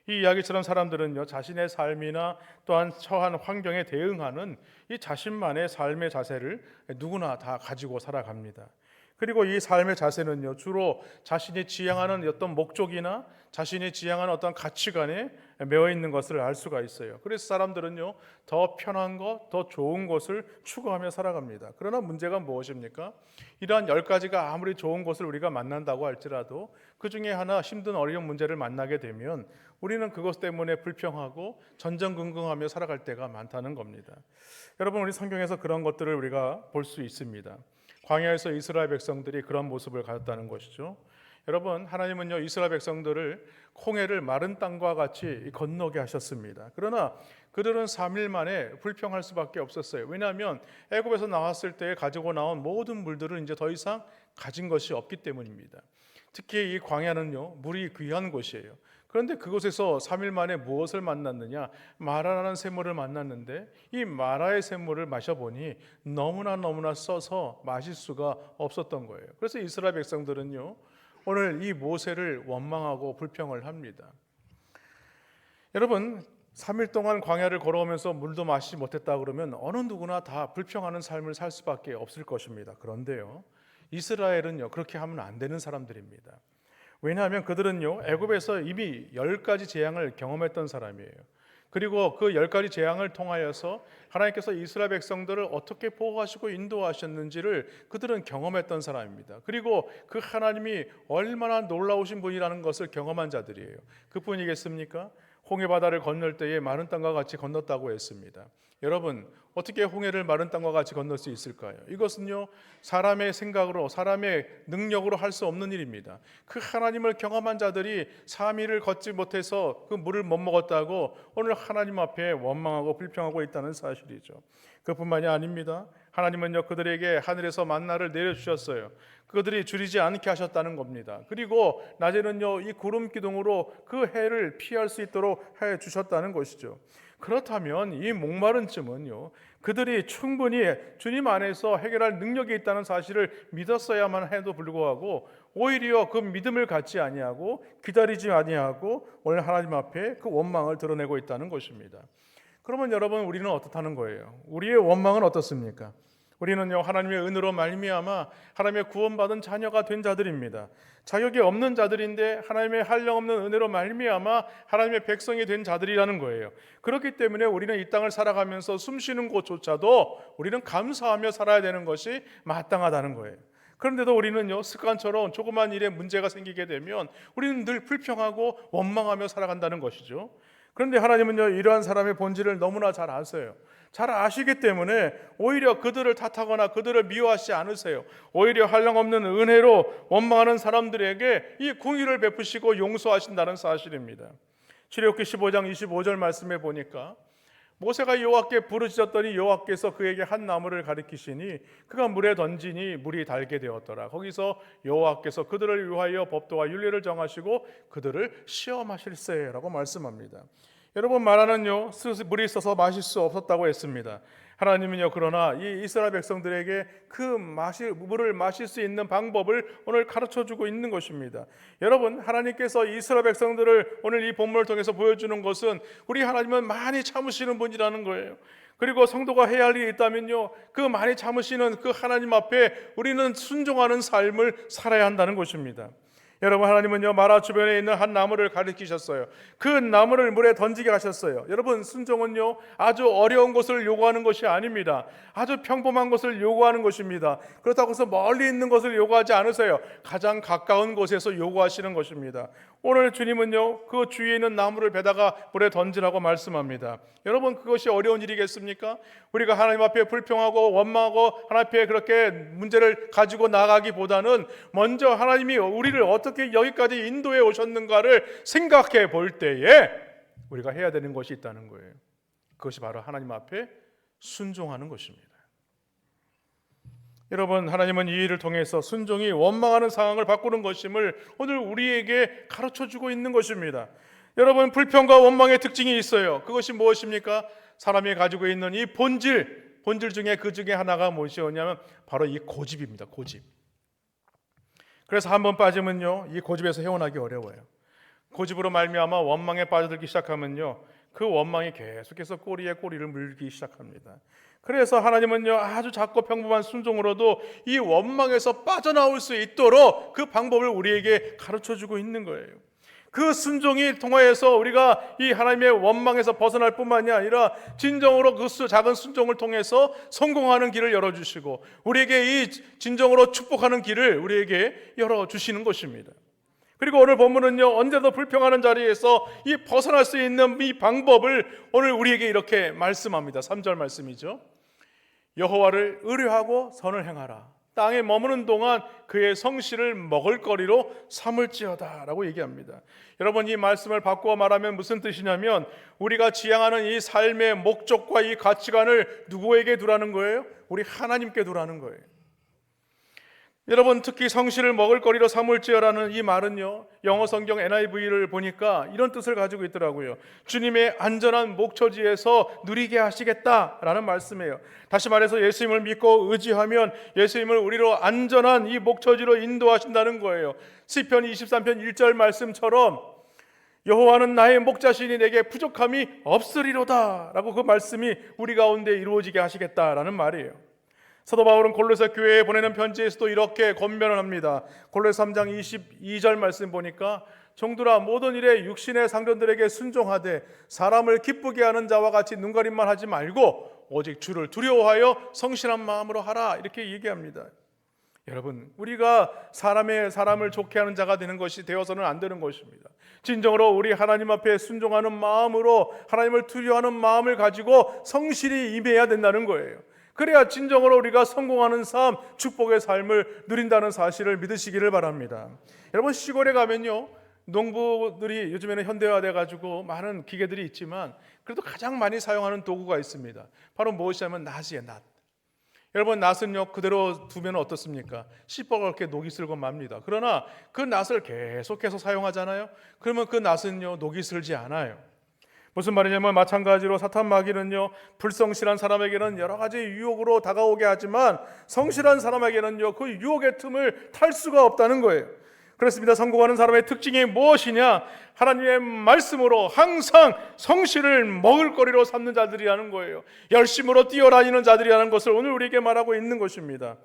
이 이야기처럼 사람들은요, 자신의 삶이나 또한 처한 환경에 대응하는 이 자신만의 삶의 자세를 누구나 다 가지고 살아갑니다. 그리고 이 삶의 자세는요, 주로 자신이 지향하는 어떤 목적이나 자신이 지향하는 어떤 가치관에 매여 있는 것을 알 수가 있어요. 그래서 사람들은요, 더 편한 것, 더 좋은 것을 추구하며 살아갑니다. 그러나 문제가 무엇입니까? 이러한 10가지가 아무리 좋은 것을 우리가 만난다고 할지라도 그 중에 하나 힘든 어려운 문제를 만나게 되면 우리는 그것 때문에 불평하고 전전긍긍하며 살아갈 때가 많다는 겁니다. 여러분, 우리 성경에서 그런 것들을 우리가 볼 수 있습니다. 광야에서 이스라엘 백성들이 그런 모습을 가졌다는 것이죠. 여러분, 하나님은요, 이스라엘 백성들을 홍해를 마른 땅과 같이 건너게 하셨습니다. 그러나 그들은 3일 만에 불평할 수밖에 없었어요. 왜냐하면 애굽에서 나왔을 때 가지고 나온 모든 물들은 이제 더 이상 가진 것이 없기 때문입니다. 특히 이 광야는요, 물이 귀한 곳이에요. 그런데 그곳에서 3일 만에 무엇을 만났느냐? 마라라는 샘물을 만났는데 이 마라의 샘물을 마셔보니 너무나 써서 마실 수가 없었던 거예요. 그래서 이스라엘 백성들은요, 오늘 이 모세를 원망하고 불평을 합니다. 여러분, 3일 동안 광야를 걸어오면서 물도 마시지 못했다 그러면 어느 누구나 다 불평하는 삶을 살 수밖에 없을 것입니다. 그런데요, 이스라엘은요, 그렇게 하면 안 되는 사람들입니다. 왜냐하면 그들은요 애굽에서 이미 10가지 재앙을 경험했던 사람이에요. 그리고 그 10가지 재앙을 통하여서 하나님께서 이스라엘 백성들을 어떻게 보호하시고 인도하셨는지를 그들은 경험했던 사람입니다. 그리고 그 하나님이 얼마나 놀라우신 분이라는 것을 경험한 자들이에요. 그뿐이겠습니까? 홍해 바다를 건널 때에 마른 땅과 같이 건넜다고 했습니다. 여러분, 어떻게 홍해를 마른 땅과 같이 건널 수 있을까요? 이것은요 사람의 생각으로, 사람의 능력으로 할 수 없는 일입니다. 그 하나님을 경험한 자들이 3일을 걷지 못해서 그 물을 못 먹었다고 오늘 하나님 앞에 원망하고 불평하고 있다는 사실이죠. 그뿐만이 아닙니다. 하나님은요 그들에게 하늘에서 만나를 내려주셨어요. 그들이 줄이지 않게 하셨다는 겁니다. 그리고 낮에는요 이 구름 기둥으로 그 해를 피할 수 있도록 해 주셨다는 것이죠. 그렇다면 이 목마른 쯤은요 그들이 충분히 주님 안에서 해결할 능력이 있다는 사실을 믿었어야만 해도 불구하고 오히려 그 믿음을 갖지 아니하고 기다리지 아니하고 오늘 하나님 앞에 그 원망을 드러내고 있다는 것입니다. 그러면 여러분 우리는 어떻다는 거예요? 우리의 원망은 어떻습니까? 우리는요 하나님의 은혜로 말미암아 하나님의 구원받은 자녀가 된 자들입니다. 자격이 없는 자들인데 하나님의 한량없는 은혜로 말미암아 하나님의 백성이 된 자들이라는 거예요. 그렇기 때문에 우리는 이 땅을 살아가면서 숨쉬는 곳조차도 우리는 감사하며 살아야 되는 것이 마땅하다는 거예요. 그런데도 우리는요 습관처럼 조그만 일에 문제가 생기게 되면 우리는 늘 불평하고 원망하며 살아간다는 것이죠. 그런데 하나님은요 이러한 사람의 본질을 너무나 잘 아세요. 잘 아시기 때문에 오히려 그들을 탓하거나 그들을 미워하지 않으세요. 오히려 한량없는 은혜로 원망하는 사람들에게 이 공의를 베푸시고 용서하신다는 사실입니다. 출애굽기 15장 25절 말씀에 보니까 모세가 여호와께 부르짖었더니 여호와께서 그에게 한 나무를 가리키시니 그가 물에 던지니 물이 달게 되었더라. 거기서 여호와께서 그들을 위하여 법도와 윤례를 정하시고 그들을 시험하실세라고 말씀합니다. 여러분 말하는요 물이 있어서 마실 수 없었다고 했습니다. 하나님은요 그러나 이 이스라엘 백성들에게 그 물을 마실 수 있는 방법을 오늘 가르쳐주고 있는 것입니다. 여러분 하나님께서 이스라엘 백성들을 오늘 이 본문을 통해서 보여주는 것은 우리 하나님은 많이 참으시는 분이라는 거예요. 그리고 성도가 해야 할 일이 있다면요 그 많이 참으시는 그 하나님 앞에 우리는 순종하는 삶을 살아야 한다는 것입니다. 여러분 하나님은요 마라 주변에 있는 한 나무를 가리키셨어요. 그 나무를 물에 던지게 하셨어요. 여러분 순종은요 아주 어려운 것을 요구하는 것이 아닙니다. 아주 평범한 것을 요구하는 것입니다. 그렇다고 해서 멀리 있는 것을 요구하지 않으세요. 가장 가까운 곳에서 요구하시는 것입니다. 오늘 주님은요 그 주위에 있는 나무를 베다가 물에 던지라고 말씀합니다. 여러분 그것이 어려운 일이겠습니까? 우리가 하나님 앞에 불평하고 원망하고 하나님 앞에 그렇게 문제를 가지고 나가기보다는 먼저 하나님이 우리를 어떻게 여기까지 인도해 오셨는가를 생각해 볼 때에 우리가 해야 되는 것이 있다는 거예요. 그것이 바로 하나님 앞에 순종하는 것입니다. 여러분 하나님은 이 일을 통해서 순종이 원망하는 상황을 바꾸는 것임을 오늘 우리에게 가르쳐주고 있는 것입니다. 여러분 불평과 원망의 특징이 있어요. 그것이 무엇입니까? 사람이 가지고 있는 이 본질 중에 그 중에 하나가 무엇이었냐면 바로 이 고집입니다. 고집. 그래서 한번 빠지면요 이 고집에서 헤어나기 어려워요. 고집으로 말미암아 원망에 빠져들기 시작하면요 그 원망이 계속해서 꼬리에 꼬리를 물기 시작합니다. 그래서 하나님은요 아주 작고 평범한 순종으로도 이 원망에서 빠져나올 수 있도록 그 방법을 우리에게 가르쳐주고 있는 거예요. 그 순종이 통하여서 우리가 이 하나님의 원망에서 벗어날 뿐만이 아니라 진정으로 그 작은 순종을 통해서 성공하는 길을 열어주시고 우리에게 이 진정으로 축복하는 길을 우리에게 열어주시는 것입니다. 그리고 오늘 본문은요 언제도 불평하는 자리에서 이 벗어날 수 있는 이 방법을 오늘 우리에게 이렇게 말씀합니다. 3절 말씀이죠. 여호와를 의뢰하고 선을 행하라. 땅에 머무는 동안 그의 성실을 먹을거리로 삼을지어다 라고 얘기합니다. 여러분 이 말씀을 바꾸어 말하면 무슨 뜻이냐면 우리가 지향하는 이 삶의 목적과 이 가치관을 누구에게 두라는 거예요? 우리 하나님께 두라는 거예요. 여러분 특히 성실을 먹을거리로 삼을지어라는 이 말은요 영어 성경 NIV를 보니까 이런 뜻을 가지고 있더라고요. 주님의 안전한 목처지에서 누리게 하시겠다라는 말씀이에요. 다시 말해서 예수님을 믿고 의지하면 예수님을 우리로 안전한 이 목처지로 인도하신다는 거예요. 시편 23편 1절 말씀처럼 여호와는 나의 목자시니 내게 부족함이 없으리로다 라고 그 말씀이 우리 가운데 이루어지게 하시겠다라는 말이에요. 사도 바울은 골로새 교회에 보내는 편지에서도 이렇게 권면을 합니다. 골로새 3장 22절 말씀 보니까 종들아 모든 일에 육신의 상전들에게 순종하되 사람을 기쁘게 하는 자와 같이 눈가림만 하지 말고 오직 주를 두려워하여 성실한 마음으로 하라, 이렇게 얘기합니다. 여러분, 우리가 사람을 좋게 하는 자가 되는 것이 되어서는 안 되는 것입니다. 진정으로 우리 하나님 앞에 순종하는 마음으로 하나님을 두려워하는 마음을 가지고 성실히 임해야 된다는 거예요. 그래야 진정으로 우리가 성공하는 삶, 축복의 삶을 누린다는 사실을 믿으시기를 바랍니다. 여러분, 시골에 가면요, 농부들이 요즘에는 현대화돼 가지고 많은 기계들이 있지만 그래도 가장 많이 사용하는 도구가 있습니다. 바로 무엇이냐면 낫이에요, 낫. 여러분, 낫은요 그대로 두면 어떻습니까? 시퍼렇게 녹이 슬고 맙니다. 그러나 그 낫을 계속해서 사용하잖아요. 그러면 그 낫은요 녹이 슬지 않아요. 무슨 말이냐면 마찬가지로 사탄 마귀는요 불성실한 사람에게는 여러 가지 유혹으로 다가오게 하지만 성실한 사람에게는요 그 유혹의 틈을 탈 수가 없다는 거예요. 그렇습니다. 성공하는 사람의 특징이 무엇이냐? 하나님의 말씀으로 항상 성실을 먹을거리로 삼는 자들이라는 거예요. 열심으로 뛰어다니는 자들이라는 것을 오늘 우리에게 말하고 있는 것입니다.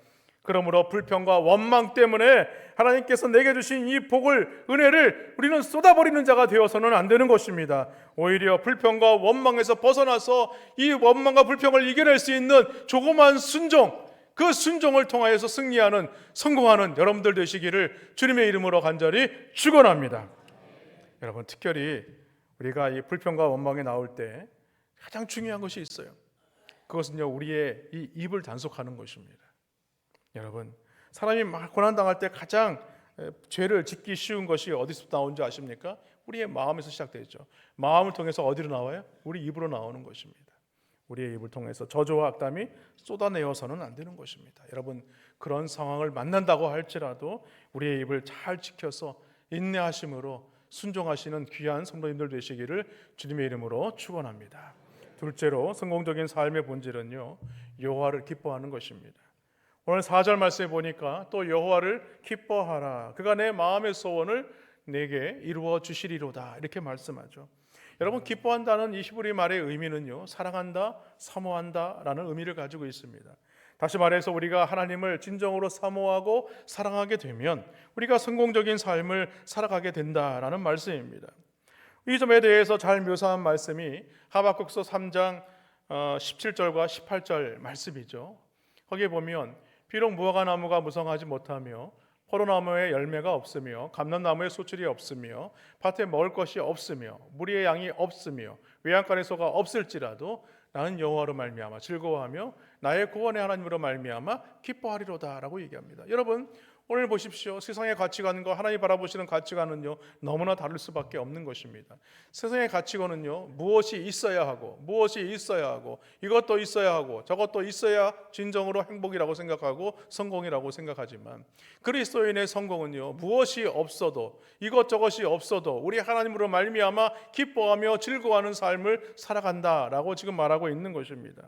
그러므로 불평과 원망 때문에 하나님께서 내게 주신 이 복을, 은혜를 우리는 쏟아버리는 자가 되어서는 안 되는 것입니다. 오히려 불평과 원망에서 벗어나서 이 원망과 불평을 이겨낼 수 있는 조그만 순종, 그 순종을 통하여서 승리하는, 성공하는 여러분들 되시기를 주님의 이름으로 간절히 축원합니다. 여러분, 특별히 우리가 이 불평과 원망이 나올 때 가장 중요한 것이 있어요. 그것은요 우리의 이 입을 단속하는 것입니다. 여러분, 사람이 막 고난당할 때 가장 죄를 짓기 쉬운 것이 어디서 나오는지 아십니까? 우리의 마음에서 시작되죠. 마음을 통해서 어디로 나와요? 우리 입으로 나오는 것입니다. 우리의 입을 통해서 저주와 악담이 쏟아내어서는 안 되는 것입니다. 여러분, 그런 상황을 만난다고 할지라도 우리의 입을 잘 지켜서 인내하심으로 순종하시는 귀한 성도님들 되시기를 주님의 이름으로 축원합니다. 둘째로, 성공적인 삶의 본질은요 여호와를 기뻐하는 것입니다. 오늘 4절 말씀에 보니까 또 여호와를 기뻐하라, 그가 내 마음의 소원을 내게 이루어 주시리로다, 이렇게 말씀하죠. 여러분, 기뻐한다는 이 히브리 말의 의미는요 사랑한다, 사모한다 라는 의미를 가지고 있습니다. 다시 말해서 우리가 하나님을 진정으로 사모하고 사랑하게 되면 우리가 성공적인 삶을 살아가게 된다라는 말씀입니다. 이 점에 대해서 잘 묘사한 말씀이 하박국서 3장 17절과 18절 말씀이죠. 거기에 보면 비록 무화과나무가 무성하지 못하며 포도나무에 열매가 없으며 감람나무에 소출이 없으며 밭에 먹을 것이 없으며 무리의 양이 없으며 외양간의 소가 없을지라도 나는 여호와로 말미암아 즐거워하며 나의 구원의 하나님으로 말미암아 기뻐하리로다라고 얘기합니다. 여러분, 오늘 보십시오. 세상의 가치관과 하나님 바라보시는 가치관은요 너무나 다를 수밖에 없는 것입니다. 세상의 가치관은요 무엇이 있어야 하고 무엇이 있어야 하고 이것도 있어야 하고 저것도 있어야 진정으로 행복이라고 생각하고 성공이라고 생각하지만 그리스도인의 성공은요 무엇이 없어도 이것저것이 없어도 우리 하나님으로 말미암아 기뻐하며 즐거워하는 삶을 살아간다라고 지금 말하고 있는 것입니다.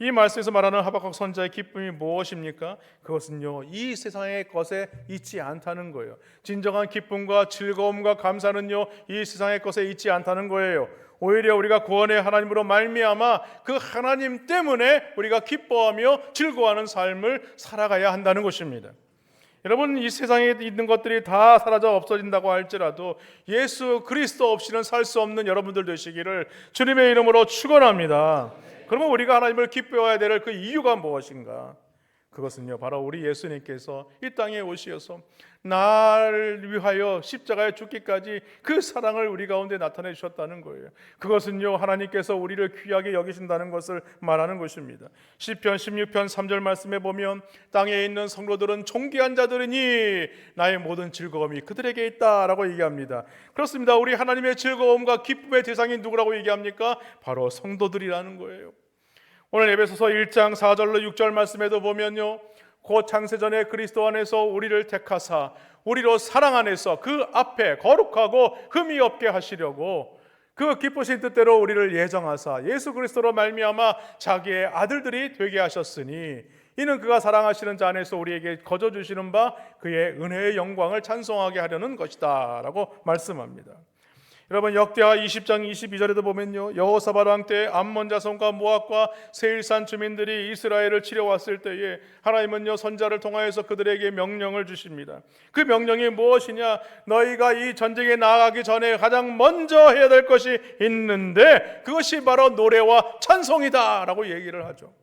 이 말씀에서 말하는 하박국 선지자의 기쁨이 무엇입니까? 그것은요 이 세상의 것에 있지 않다는 거예요. 진정한 기쁨과 즐거움과 감사는요 이 세상의 것에 있지 않다는 거예요. 오히려 우리가 구원의 하나님으로 말미암아 그 하나님 때문에 우리가 기뻐하며 즐거워하는 삶을 살아가야 한다는 것입니다. 여러분, 이 세상에 있는 것들이 다 사라져 없어진다고 할지라도 예수 그리스도 없이는 살 수 없는 여러분들 되시기를 주님의 이름으로 축원합니다. 그러면 우리가 하나님을 기뻐해야 될 그 이유가 무엇인가? 그것은요 바로 우리 예수님께서 이 땅에 오시어서 나를 위하여 십자가에 죽기까지 그 사랑을 우리 가운데 나타내 주셨다는 거예요. 그것은요 하나님께서 우리를 귀하게 여기신다는 것을 말하는 것입니다. 시편 16편 3절 말씀에 보면 땅에 있는 성도들은 존귀한 자들이니 나의 모든 즐거움이 그들에게 있다라고 얘기합니다. 그렇습니다. 우리 하나님의 즐거움과 기쁨의 대상이 누구라고 얘기합니까? 바로 성도들이라는 거예요. 오늘 에베소서 1장 4절로 6절 말씀에도 보면요 곧 창세전에 그리스도 안에서 우리를 택하사 우리로 사랑 안에서 그 앞에 거룩하고 흠이 없게 하시려고 그 기쁘신 뜻대로 우리를 예정하사 예수 그리스도로 말미암아 자기의 아들들이 되게 하셨으니 이는 그가 사랑하시는 자 안에서 우리에게 거저 주시는 바 그의 은혜의 영광을 찬송하게 하려는 것이다 라고 말씀합니다. 여러분 역대하 20장 22절에도 보면요, 여호사밧 왕 때 암몬 자손과 모압과 세일산 주민들이 이스라엘을 치려왔을 때에 하나님은요 선자를 통하여서 그들에게 명령을 주십니다. 그 명령이 무엇이냐? 너희가 이 전쟁에 나아가기 전에 가장 먼저 해야 될 것이 있는데 그것이 바로 노래와 찬송이다 라고 얘기를 하죠.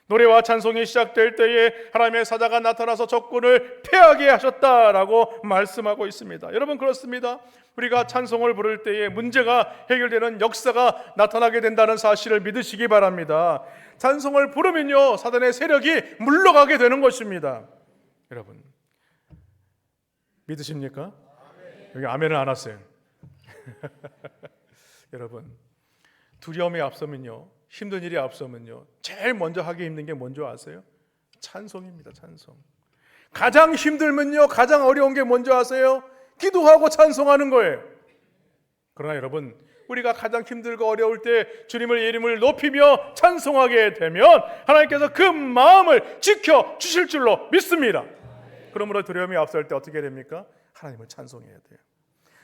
노래와 찬송이 시작될 때에 하나님의 사자가 나타나서 적군을 패하게 하셨다라고 말씀하고 있습니다. 여러분 그렇습니다. 우리가 찬송을 부를 때에 문제가 해결되는 역사가 나타나게 된다는 사실을 믿으시기 바랍니다. 찬송을 부르면요 사단의 세력이 물러가게 되는 것입니다. 여러분 믿으십니까? 여기 아멘을 안 하세요. 여러분 두려움이 앞서면요, 힘든 일이 앞서면요 제일 먼저 하기 힘든 게 뭔지 아세요? 찬송입니다. 찬송. 가장 힘들면요 가장 어려운 게 뭔지 아세요? 기도하고 찬송하는 거예요. 그러나 여러분 우리가 가장 힘들고 어려울 때 주님의 이름을 높이며 찬송하게 되면 하나님께서 그 마음을 지켜주실 줄로 믿습니다. 그러므로 두려움이 앞설 때 어떻게 됩니까? 하나님을 찬송해야 돼요.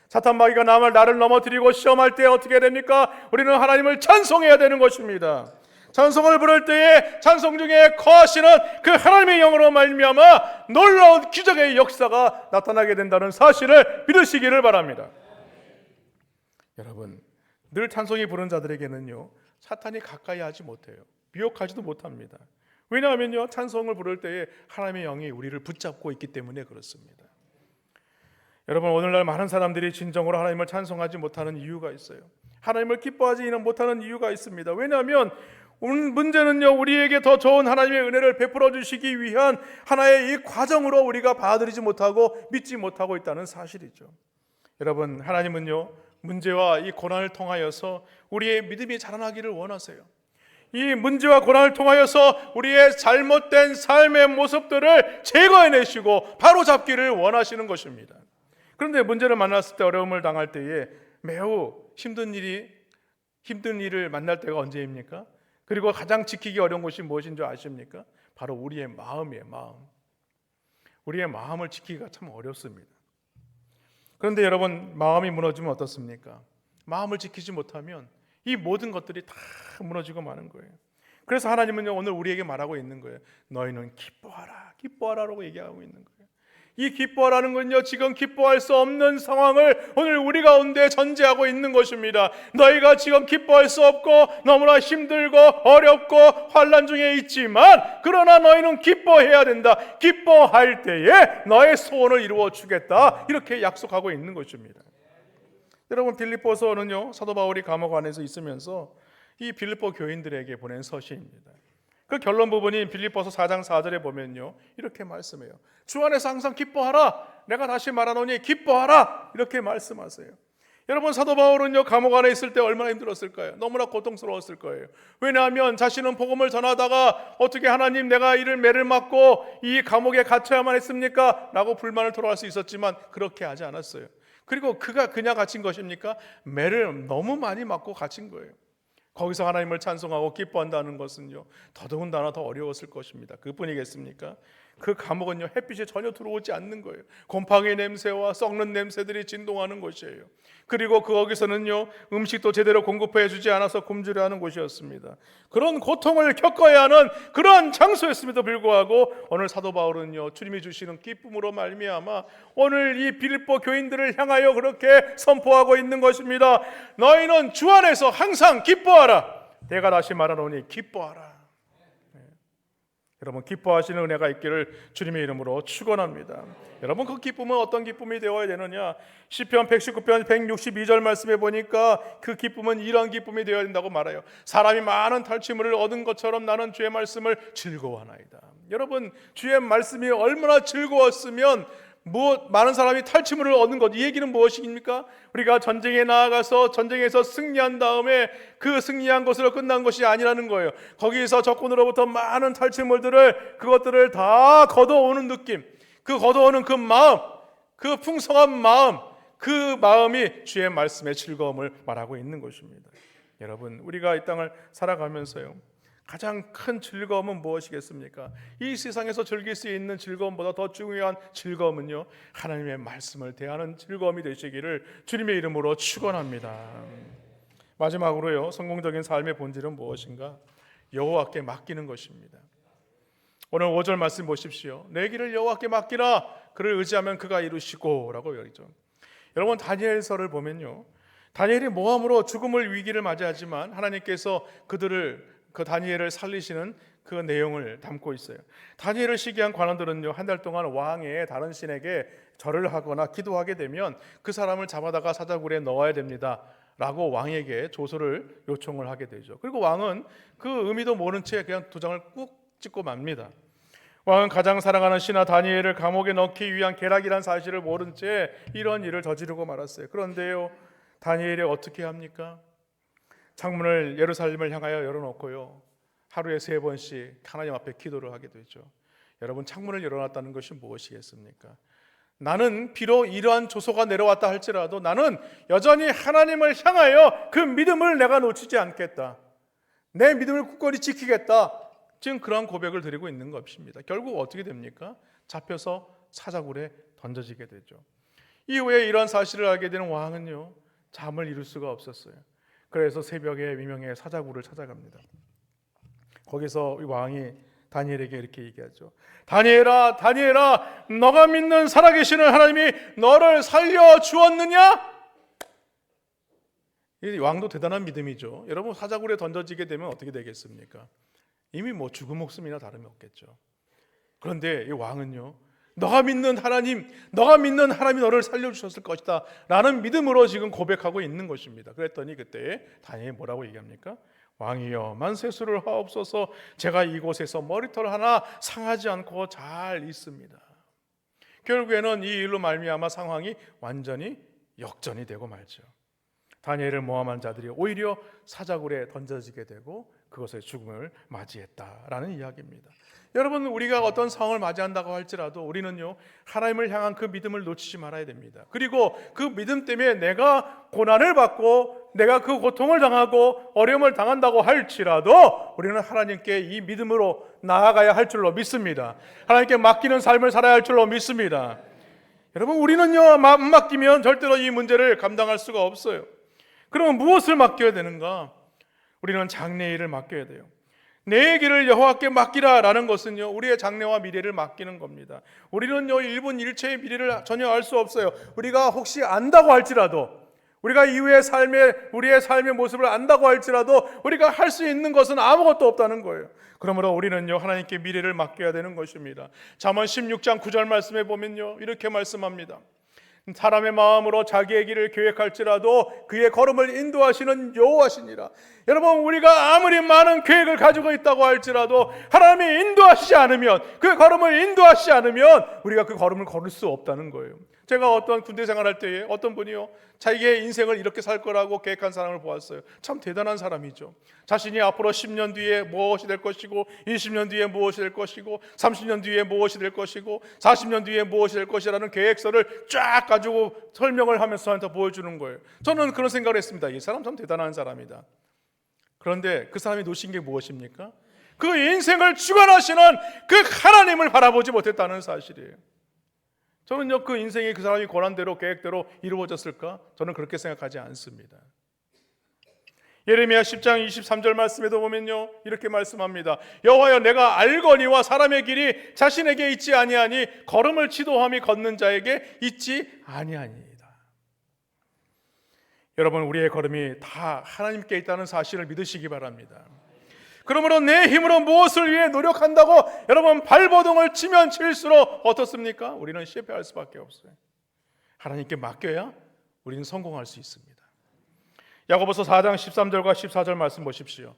사탄 마귀가 나를 넘어뜨리고 시험할 때 어떻게 됩니까? 우리는 하나님을 찬송해야 되는 것입니다. 찬송을 부를 때에 찬송 중에 거하시는 그 하나님의 영으로 말미암아 놀라운 기적의 역사가 나타나게 된다는 사실을 믿으시기를 바랍니다. 여러분 늘 찬송이 부른 자들에게는요 사탄이 가까이 하지 못해요. 미혹하지도 못합니다. 왜냐하면요 찬송을 부를 때에 하나님의 영이 우리를 붙잡고 있기 때문에 그렇습니다. 여러분 오늘날 많은 사람들이 진정으로 하나님을 찬송하지 못하는 이유가 있어요. 하나님을 기뻐하지 못하는 이유가 있습니다. 왜냐하면 문제는요 우리에게 더 좋은 하나님의 은혜를 베풀어 주시기 위한 하나의 이 과정으로 우리가 받아들이지 못하고 믿지 못하고 있다는 사실이죠. 여러분 하나님은요 문제와 이 고난을 통하여서 우리의 믿음이 자라나기를 원하세요. 이 문제와 고난을 통하여서 우리의 잘못된 삶의 모습들을 제거해내시고 바로잡기를 원하시는 것입니다. 그런데 문제를 만났을 때, 어려움을 당할 때에 매우 힘든 일을 만날 때가 언제입니까? 그리고 가장 지키기 어려운 것이 무엇인 줄 아십니까? 바로 우리의 마음이에요. 우리의 마음을 지키기가 참 어렵습니다. 그런데 여러분 마음이 무너지면 어떻습니까? 마음을 지키지 못하면 이 모든 것들이 다 무너지고 마는 거예요. 그래서 하나님은요 오늘 우리에게 말하고 있는 거예요. 너희는 기뻐하라라고 얘기하고 있는 거예요. 이 기뻐하라는 건요 지금 기뻐할 수 없는 상황을 오늘 우리 가운데 전제하고 있는 것입니다. 너희가 지금 기뻐할 수 없고 너무나 힘들고 어렵고 환난 중에 있지만 그러나 너희는 기뻐해야 된다. 기뻐할 때에 너의 소원을 이루어 주겠다. 이렇게 약속하고 있는 것입니다. 여러분 빌립보서는요 사도 바울이 감옥 안에서 있으면서 이 빌립보 교인들에게 보낸 서신입니다. 그 결론 부분이 빌립보서 4장 4절에 보면요 이렇게 말씀해요. 주 안에서 항상 기뻐하라. 내가 다시 말하노니 기뻐하라. 이렇게 말씀하세요. 여러분 사도 바울은요 감옥 안에 있을 때 얼마나 힘들었을까요? 너무나 고통스러웠을 거예요. 왜냐하면 자신은 복음을 전하다가 어떻게 하나님 내가 이를 매를 맞고 이 감옥에 갇혀야만 했습니까? 라고 불만을 토로할 수 있었지만 그렇게 하지 않았어요. 그리고 그가 그냥 갇힌 것입니까? 매를 너무 많이 맞고 갇힌 거예요. 거기서 하나님을 찬송하고 기뻐한다는 것은요 더더군다나 더 어려웠을 것입니다. 그뿐이겠습니까? 그 감옥은요 햇빛이 전혀 들어오지 않는 거예요. 곰팡이 냄새와 썩는 냄새들이 진동하는 곳이에요. 그리고 거기서는요 음식도 제대로 공급해 주지 않아서 굶주려 하는 곳이었습니다. 그런 고통을 겪어야 하는 그러한 장소였음에도 불구하고 오늘 사도 바울은요 주님이 주시는 기쁨으로 말미암아 오늘 이 빌립보 교인들을 향하여 그렇게 선포하고 있는 것입니다. 너희는 주 안에서 항상 기뻐하라. 내가 다시 말하노니 기뻐하라. 여러분 기뻐하시는 은혜가 있기를 주님의 이름으로 축원합니다. 여러분 그 기쁨은 어떤 기쁨이 되어야 되느냐? 시편 119편 162절 말씀에 보니까 그 기쁨은 이런 기쁨이 되어야 된다고 말해요. 사람이 많은 탈취물을 얻은 것처럼 나는 주의 말씀을 즐거워하나이다. 여러분 주의 말씀이 얼마나 즐거웠으면 많은 사람이 탈취물을 얻는 것, 이 얘기는 무엇입니까? 우리가 전쟁에 나아가서 전쟁에서 승리한 다음에 그 승리한 것으로 끝난 것이 아니라는 거예요. 거기서 적군으로부터 많은 탈취물들을 그것들을 다 걷어오는 느낌, 그 걷어오는 그 마음, 그 풍성한 마음, 그 마음이 주의 말씀의 즐거움을 말하고 있는 것입니다. 여러분 우리가 이 땅을 살아가면서요 가장 큰 즐거움은 무엇이겠습니까? 이 세상에서 즐길 수 있는 즐거움보다 더 중요한 즐거움은요, 하나님의 말씀을 대하는 즐거움이 되시기를 주님의 이름으로 축원합니다. 마지막으로요, 성공적인 삶의 본질은 무엇인가? 여호와께 맡기는 것입니다. 오늘 5절 말씀 보십시오. 내 길을 여호와께 맡기라. 그를 의지하면 그가 이루시고 라고 여기죠. 여러분, 다니엘서를 보면요, 다니엘이 모함으로 죽음을 위기를 맞이하지만 하나님께서 그 다니엘을 살리시는 그 내용을 담고 있어요. 다니엘을 시기한 관원들은요, 한 달 동안 왕의 다른 신에게 절을 하거나 기도하게 되면 그 사람을 잡아다가 사자굴에 넣어야 됩니다 라고 왕에게 조서를 요청을 하게 되죠. 그리고 왕은 그 의미도 모른 채 그냥 도장을 꾹 찍고 맙니다. 왕은 가장 사랑하는 신하 다니엘을 감옥에 넣기 위한 계략이란 사실을 모른 채 이런 일을 저지르고 말았어요. 그런데요, 다니엘이 어떻게 합니까? 창문을 예루살렘을 향하여 열어놓고요, 하루에 3번씩 하나님 앞에 기도를 하게 되죠. 여러분, 창문을 열어놨다는 것이 무엇이겠습니까? 나는 비록 이러한 조소가 내려왔다 할지라도 나는 여전히 하나님을 향하여 그 믿음을 내가 놓치지 않겠다. 내 믿음을 굳건히 지키겠다. 지금 그러한 고백을 드리고 있는 것입니다. 결국 어떻게 됩니까? 잡혀서 사자굴에 던져지게 되죠. 이후에 이러한 사실을 알게 되는 왕은요, 잠을 이룰 수가 없었어요. 그래서 새벽에 미명에 사자굴을 찾아갑니다. 거기서 왕이 다니엘에게 이렇게 얘기하죠. 다니엘아, 다니엘아, 너가 믿는 살아계시는 하나님이 너를 살려주었느냐? 이 왕도 대단한 믿음이죠. 여러분, 사자굴에 던져지게 되면 어떻게 되겠습니까? 이미 죽은 목숨이나 다름이 없겠죠. 그런데 이 왕은요, 너가 믿는 하나님이 너를 살려주셨을 것이다 라는 믿음으로 지금 고백하고 있는 것입니다. 그랬더니 그때 다니엘이 뭐라고 얘기합니까? 왕이여, 만세수를 하옵소서. 제가 이곳에서 머리털 하나 상하지 않고 잘 있습니다. 결국에는 이 일로 말미암아 상황이 완전히 역전이 되고 말죠. 다니엘을 모함한 자들이 오히려 사자굴에 던져지게 되고 그것의 죽음을 맞이했다라는 이야기입니다. 여러분, 우리가 어떤 상황을 맞이한다고 할지라도 우리는요, 하나님을 향한 그 믿음을 놓치지 말아야 됩니다. 그리고 그 믿음 때문에 내가 고난을 받고 내가 그 고통을 당하고 어려움을 당한다고 할지라도 우리는 하나님께 이 믿음으로 나아가야 할 줄로 믿습니다. 하나님께 맡기는 삶을 살아야 할 줄로 믿습니다. 여러분, 우리는요, 안 맡기면 절대로 이 문제를 감당할 수가 없어요. 그러면 무엇을 맡겨야 되는가? 우리는 장래일을 맡겨야 돼요. 내 길을 여호와께 맡기라 라는 것은요, 우리의 장래와 미래를 맡기는 겁니다. 우리는요, 일분 일체의 미래를 전혀 알 수 없어요. 우리가 혹시 안다고 할지라도, 우리가 이후의 우리의 삶의 모습을 안다고 할지라도 우리가 할 수 있는 것은 아무것도 없다는 거예요. 그러므로 우리는요, 하나님께 미래를 맡겨야 되는 것입니다. 잠언 16장 9절 말씀에 보면요, 이렇게 말씀합니다. 사람의 마음으로 자기의 길을 계획할지라도 그의 걸음을 인도하시는 여호와시니라. 여러분, 우리가 아무리 많은 계획을 가지고 있다고 할지라도 하나님이 인도하시지 않으면, 그 걸음을 인도하시지 않으면 우리가 그 걸음을 걸을 수 없다는 거예요. 제가 어떤 군대 생활할 때에 어떤 분이요, 자기의 인생을 이렇게 살 거라고 계획한 사람을 보았어요. 참 대단한 사람이죠. 자신이 앞으로 10년 뒤에 무엇이 될 것이고, 20년 뒤에 무엇이 될 것이고, 30년 뒤에 무엇이 될 것이고, 40년 뒤에 무엇이 될 것이라는 계획서를 쫙 가지고 설명을 하면서 저한테 보여주는 거예요. 저는 그런 생각을 했습니다. 이 사람 참 대단한 사람이다. 그런데 그 사람이 놓친 게 무엇입니까? 그 인생을 주관하시는 그 하나님을 바라보지 못했다는 사실이에요. 저는요, 그 인생이 그 사람이 권한대로 계획대로 이루어졌을까? 저는 그렇게 생각하지 않습니다. 예레미야 10장 23절 말씀에도 보면요, 이렇게 말씀합니다. 여호와여, 내가 알거니와 사람의 길이 자신에게 있지 아니하니 걸음을 지도함이 걷는 자에게 있지 아니하니이다. 여러분, 우리의 걸음이 다 하나님께 있다는 사실을 믿으시기 바랍니다. 그러므로 내 힘으로 무엇을 위해 노력한다고 여러분 발버둥을 치면 칠수록 어떻습니까? 우리는 실패할 수밖에 없어요. 하나님께 맡겨야 우리는 성공할 수 있습니다. 야고보서 4장 13절과 14절 말씀 보십시오.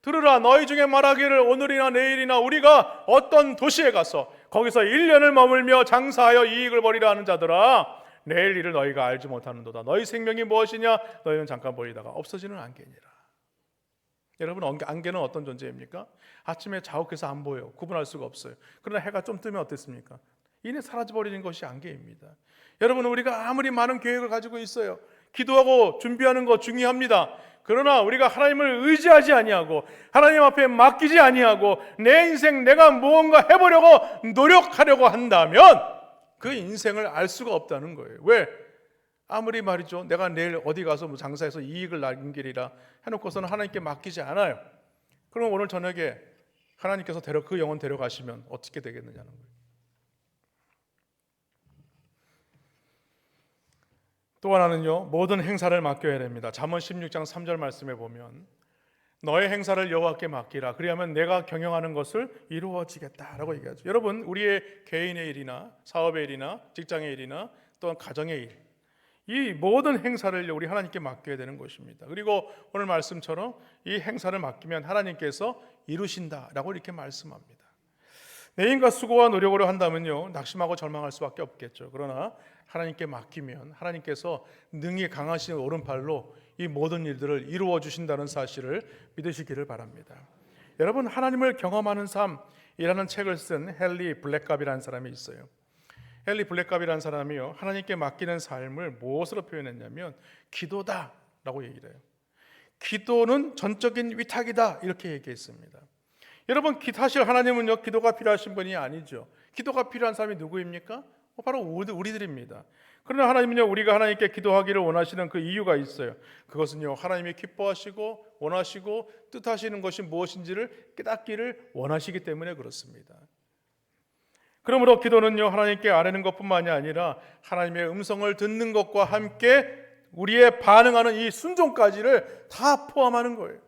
들으라, 너희 중에 말하기를 오늘이나 내일이나 우리가 어떤 도시에 가서 거기서 1년을 머물며 장사하여 이익을 벌이라 하는 자들아, 내일 일을 너희가 알지 못하는도다. 너희 생명이 무엇이냐? 너희는 잠깐 보이다가 없어지는 안개니라. 여러분, 안개는 어떤 존재입니까? 아침에 자욱해서 안 보여요. 구분할 수가 없어요. 그러나 해가 좀 뜨면 어땠습니까? 이내 사라져버리는 것이 안개입니다. 여러분, 우리가 아무리 많은 계획을 가지고 있어요. 기도하고 준비하는 거 중요합니다. 그러나 우리가 하나님을 의지하지 아니하고 하나님 앞에 맡기지 아니하고 내 인생 내가 무언가 해보려고 노력하려고 한다면 그 인생을 알 수가 없다는 거예요. 왜? 아무리 말이죠, 내가 내일 어디 가서 뭐 장사해서 이익을 남기리라 해놓고서는 하나님께 맡기지 않아요. 그럼 오늘 저녁에 하나님께서 그 영혼 데려가시면 어떻게 되겠느냐는 거예요. 또 하나는요, 모든 행사를 맡겨야 됩니다. 잠언 16장 3절 말씀에 보면 너의 행사를 여호와께 맡기라 그리하면 내가 경영하는 것을 이루어지겠다라고 얘기하죠. 여러분, 우리의 개인의 일이나 사업의 일이나 직장의 일이나 또한 가정의 일, 이 모든 행사를 우리 하나님께 맡겨야 되는 것입니다. 그리고 오늘 말씀처럼 이 행사를 맡기면 하나님께서 이루신다라고 이렇게 말씀합니다. 내 힘과 수고와 노력으로 한다면요, 낙심하고 절망할 수밖에 없겠죠. 그러나 하나님께 맡기면 하나님께서 능히 강하신 오른팔로 이 모든 일들을 이루어 주신다는 사실을 믿으시기를 바랍니다. 여러분, 하나님을 경험하는 삶이라는 책을 쓴 헨리 블랙갑이라는 사람이 있어요. 헨리 블랙갑이라는 사람이요, 하나님께 맡기는 삶을 무엇으로 표현했냐면 기도다라고 얘기를 해요. 기도는 전적인 위탁이다 이렇게 얘기했습니다. 여러분, 사실 하나님은요, 기도가 필요하신 분이 아니죠. 기도가 필요한 사람이 누구입니까? 바로 우리들입니다. 그러나 하나님은요, 우리가 하나님께 기도하기를 원하시는 그 이유가 있어요. 그것은요, 하나님이 기뻐하시고 원하시고 뜻하시는 것이 무엇인지를 깨닫기를 원하시기 때문에 그렇습니다. 그러므로 기도는요, 하나님께 아뢰는 것뿐만이 아니라 하나님의 음성을 듣는 것과 함께 우리의 반응하는 이 순종까지를 다 포함하는 거예요.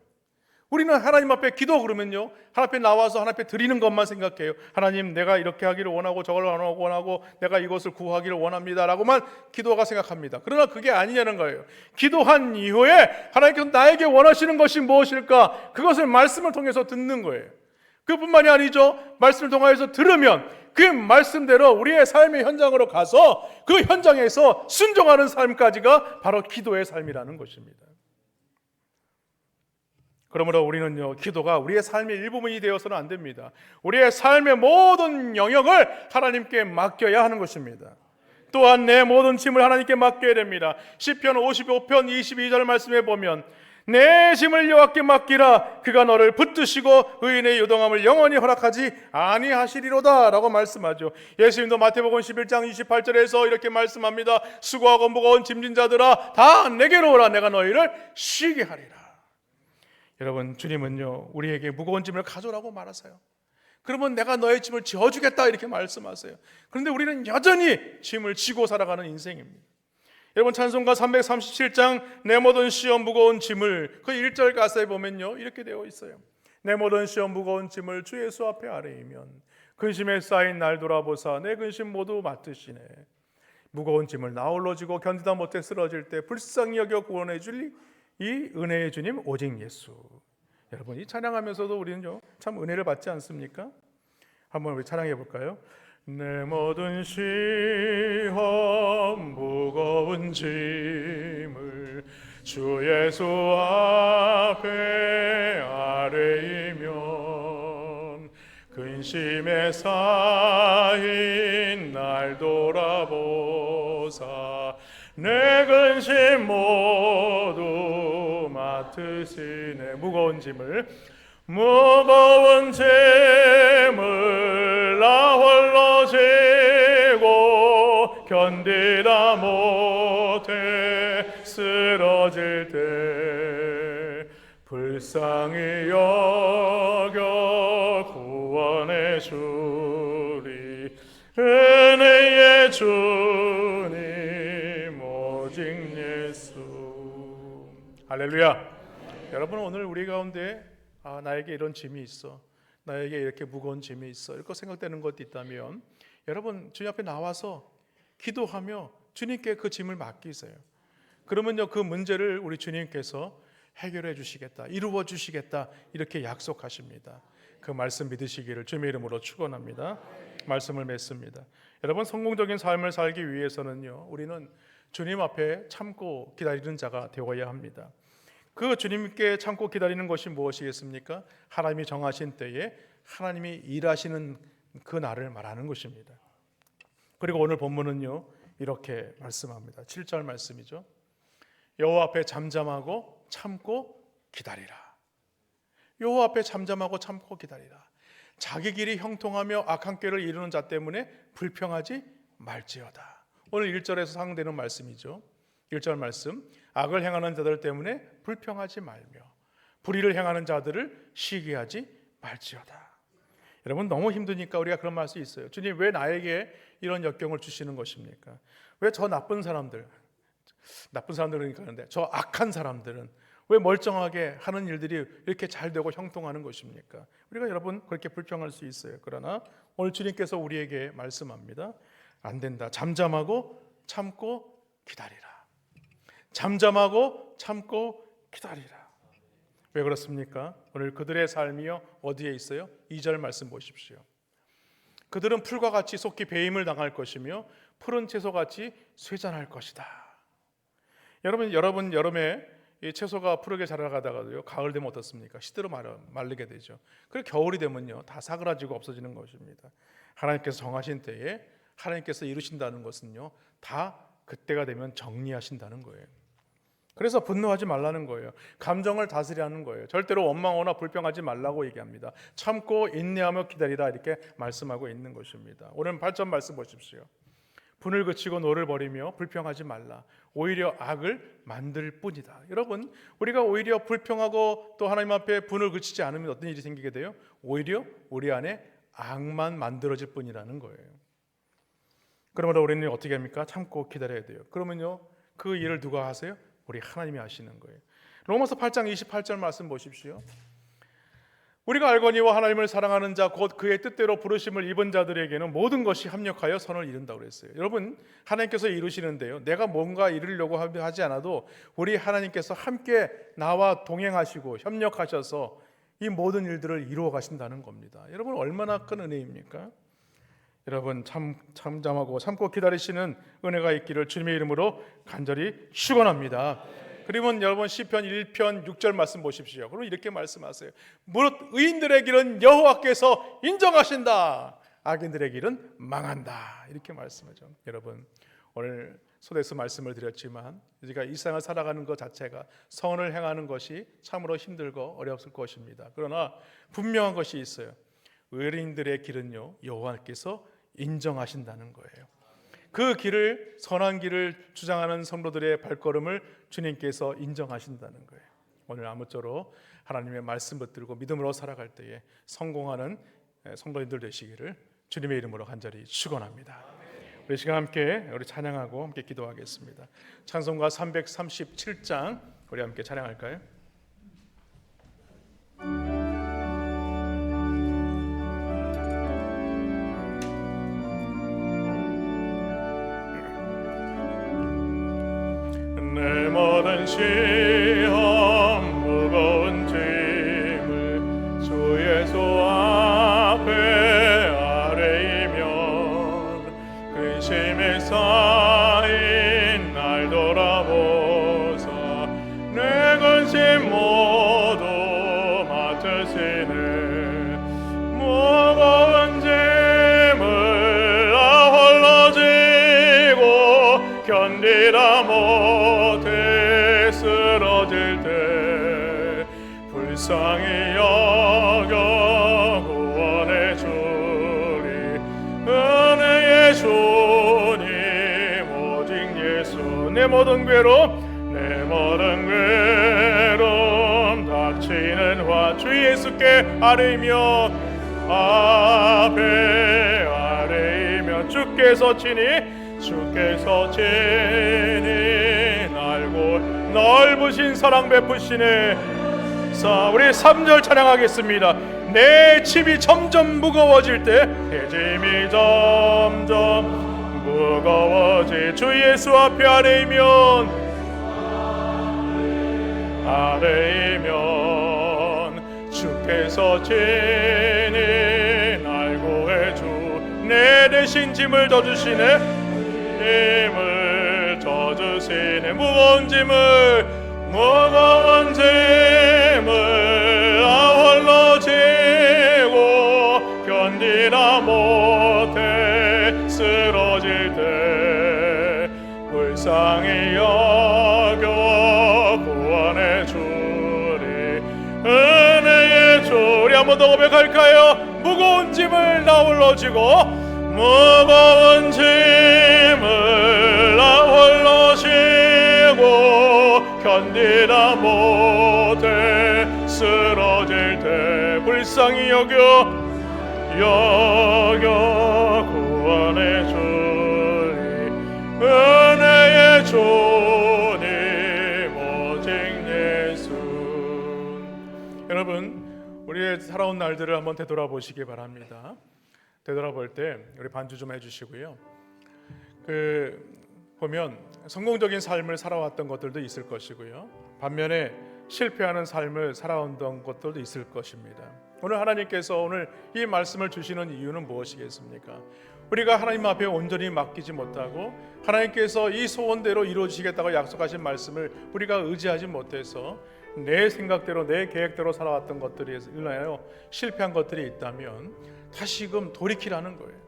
우리는 하나님 앞에 기도 그러면요, 하나님 앞에 나와서 하나님 앞에 드리는 것만 생각해요. 하나님, 내가 이렇게 하기를 원하고 저걸 원하고 내가 이것을 구하기를 원합니다 라고만 기도가 생각합니다. 그러나 그게 아니냐는 거예요. 기도한 이후에 하나님께서 나에게 원하시는 것이 무엇일까? 그것을 말씀을 통해서 듣는 거예요. 그뿐만이 아니죠. 말씀을 통해서 들으면 그 말씀대로 우리의 삶의 현장으로 가서 그 현장에서 순종하는 삶까지가 바로 기도의 삶이라는 것입니다. 그러므로 우리는요, 기도가 우리의 삶의 일부분이 되어서는 안 됩니다. 우리의 삶의 모든 영역을 하나님께 맡겨야 하는 것입니다. 또한 내 모든 짐을 하나님께 맡겨야 됩니다. 시편 55편 22절 말씀에 보면 내 짐을 여호와께 맡기라 그가 너를 붙드시고 의인의 요동함을 영원히 허락하지 아니하시리로다 라고 말씀하죠. 예수님도 마태복음 11장 28절에서 이렇게 말씀합니다. 수고하고 무거운 짐진 자들아 다 내게로 오라 내가 너희를 쉬게 하리라. 여러분, 주님은요, 우리에게 무거운 짐을 가져오라고 말하세요. 그러면 내가 너의 짐을 지어주겠다 이렇게 말씀하세요. 그런데 우리는 여전히 짐을 지고 살아가는 인생입니다. 여러분, 찬송가 337장 내 모든 시험 무거운 짐을 그 1절 가사에 보면요, 이렇게 되어 있어요. 내 모든 시험 무거운 짐을 주 예수 앞에 아뢰이면 근심에 쌓인 날 돌아보사 내 근심 모두 맡으시네. 무거운 짐을 나홀로 지고 견디다 못해 쓰러질 때 불쌍히 여겨 구원해 줄 이 은혜의 주님 오직 예수. 여러분, 이 찬양하면서도 우리는요, 참 은혜를 받지 않습니까? 한번 우리 찬양해 볼까요? 내 모든 시험 무거운 짐을 주 예수 앞에 아뢰이면 근심에 쌓인 날 돌아보사 내 근심 모두 맡으시네. 무거운 짐을 나 홀로 지고 견디다 못해 쓰러질 때 불쌍히 여겨 구원해 주리 은혜의 주님 오직 예수. 할렐루야. 여러분, 오늘 우리 가운데 나에게 이런 짐이 있어, 나에게 이렇게 무거운 짐이 있어 이렇게 생각되는 것도 있다면 여러분, 주님 앞에 나와서 기도하며 주님께 그 짐을 맡기세요. 그러면요, 그 문제를 우리 주님께서 해결해 주시겠다, 이루어 주시겠다 이렇게 약속하십니다. 그 말씀 믿으시기를 주님의 이름으로 축원합니다. 말씀을 맺습니다. 여러분, 성공적인 삶을 살기 위해서는요, 우리는 주님 앞에 참고 기다리는 자가 되어야 합니다. 그 주님께 참고 기다리는 것이 무엇이겠습니까? 하나님이 정하신 때에 하나님이 일하시는 그 날을 말하는 것입니다. 그리고 오늘 본문은요, 이렇게 말씀합니다. 7절 말씀이죠. 여호와 앞에 잠잠하고 참고 기다리라. 여호와 앞에 잠잠하고 참고 기다리라. 자기 길이 형통하며 악한 꾀를 이루는 자 때문에 불평하지 말지어다. 오늘 1절에서 상응되는 말씀이죠. 1절 말씀, 악을 행하는 자들 때문에 불평하지 말며 불의를 행하는 자들을 시기하지 말지어다. 여러분, 너무 힘드니까 우리가 그런 말 수 있어요. 주님, 왜 나에게 이런 역경을 주시는 것입니까? 왜 저 나쁜 사람들 그러니까 하는데 저 악한 사람들은 왜 멀쩡하게 하는 일들이 이렇게 잘 되고 형통하는 것입니까? 우리가 여러분 그렇게 불평할 수 있어요. 그러나 오늘 주님께서 우리에게 말씀합니다. 안 된다. 잠잠하고 참고 기다리라. 잠잠하고 참고 기다리라. 왜 그렇습니까? 오늘 그들의 삶이요 어디에 있어요? 2절 말씀 보십시오. 그들은 풀과 같이 속히 배임을 당할 것이며 푸른 채소같이 쇠잔할 것이다. 여러분 여름에 이 채소가 푸르게 자라가다가도요 가을 되면 어떻습니까? 시들어 마르게 되죠. 그리고 겨울이 되면요 다 사그라지고 없어지는 것입니다. 하나님께서 정하신 때에 하나님께서 이루신다는 것은요 다 그때가 되면 정리하신다는 거예요. 그래서 분노하지 말라는 거예요. 감정을 다스리라는 거예요. 절대로 원망하거나 불평하지 말라고 얘기합니다. 참고 인내하며 기다리라 이렇게 말씀하고 있는 것입니다. 오늘 8절 말씀 보십시오. 분을 그치고 노를 버리며 불평하지 말라. 오히려 악을 만들 뿐이다. 여러분, 우리가 오히려 불평하고 또 하나님 앞에 분을 그치지 않으면 어떤 일이 생기게 돼요? 오히려 우리 안에 악만 만들어질 뿐이라는 거예요. 그러므로 우리는 어떻게 합니까? 참고 기다려야 돼요. 그러면요 그 일을 누가 하세요? 우리 하나님이 하시는 거예요. 로마서 8장 28절 말씀 보십시오. 우리가 알거니와 하나님을 사랑하는 자 곧 그의 뜻대로 부르심을 입은 자들에게는 모든 것이 합력하여 선을 이룬다고 그랬어요. 여러분, 하나님께서 이루시는데요 내가 뭔가 이루려고 하지 않아도 우리 하나님께서 함께 나와 동행하시고 협력하셔서 이 모든 일들을 이루어 가신다는 겁니다. 여러분, 얼마나 큰 은혜입니까? 여러분, 참잠하고 참고 기다리시는 은혜가 있기를 주님의 이름으로 간절히 축원합니다. 그러면 여러분 시편 1편 6절 말씀 보십시오. 그럼 이렇게 말씀하세요. 무릇 의인들의 길은 여호와께서 인정하신다. 악인들의 길은 망한다. 이렇게 말씀하죠. 여러분, 오늘 소대서 말씀을 드렸지만 우리가 이 세상을 살아가는 것 자체가 선을 행하는 것이 참으로 힘들고 어렵을 것입니다. 그러나 분명한 것이 있어요. 의인들의 길은요 여호와께서 인정하신다는 거예요. 그 길을, 선한 길을 주장하는 성도들의 발걸음을 주님께서 인정하신다는 거예요. 오늘 아무쪼록 하나님의 말씀 붙들고 믿음으로 살아갈 때에 성공하는 성도님들 되시기를 주님의 이름으로 간절히 축원합니다. 우리 시간 함께 우리 찬양하고 함께 기도하겠습니다. 찬송가 337장 우리 함께 찬양할까요? 내 모든 시험 무거운 짐을 주 예수 앞에 아뢰이면 근심에 쌓인 날 돌아보사 내 근심 모두 맡으시네. 무거운 짐을 나 홀로 지고 견디다 못해 쓰러질 때 불쌍히 여겨 구원해 주리. 은혜의 주님 오직 예수. 내 모든 괴로움 닥치는 화 주 예수께 아뢰며 앞에 아뢰며 주께서 친히 알고 넓으신 사랑 베푸시네. 자, 우리 3절 찬양하겠습니다. 내 짐이 점점 무거워질 때 내 짐이 점점 무거워질 주 예수 앞에 아뢰면 주께서 친히 날 구해주. 내 대신 짐을 져주시네. 짐을 져주시네. 무거운 짐을 나 홀로 지고 견디다 못해 쓰러질 때 불쌍히 여겨 한 번 더 고백할까요? 무거운 짐을 나 홀로 지고 무거운 짐을 나 홀로 지고 견디다 못해 쓰러질 때 불쌍히 여겨 구원의 주님 은혜의 주님 오직 예수. 여러분, 우리의 살아온 날들을 한번 되돌아보시기 바랍니다. 되돌아볼 때 우리 반주 좀 해주시고요. 보면 성공적인 삶을 살아왔던 것들도 있을 것이고요, 반면에 실패하는 삶을 살아왔던 것들도 있을 것입니다. 오늘 하나님께서 오늘 이 말씀을 주시는 이유는 무엇이겠습니까? 우리가 하나님 앞에 온전히 맡기지 못하고 하나님께서 이 소원대로 이루어지겠다고 약속하신 말씀을 우리가 의지하지 못해서 내 생각대로 내 계획대로 살아왔던 것들이 인하여 실패한 것들이 있다면 다시금 돌이키라는 거예요.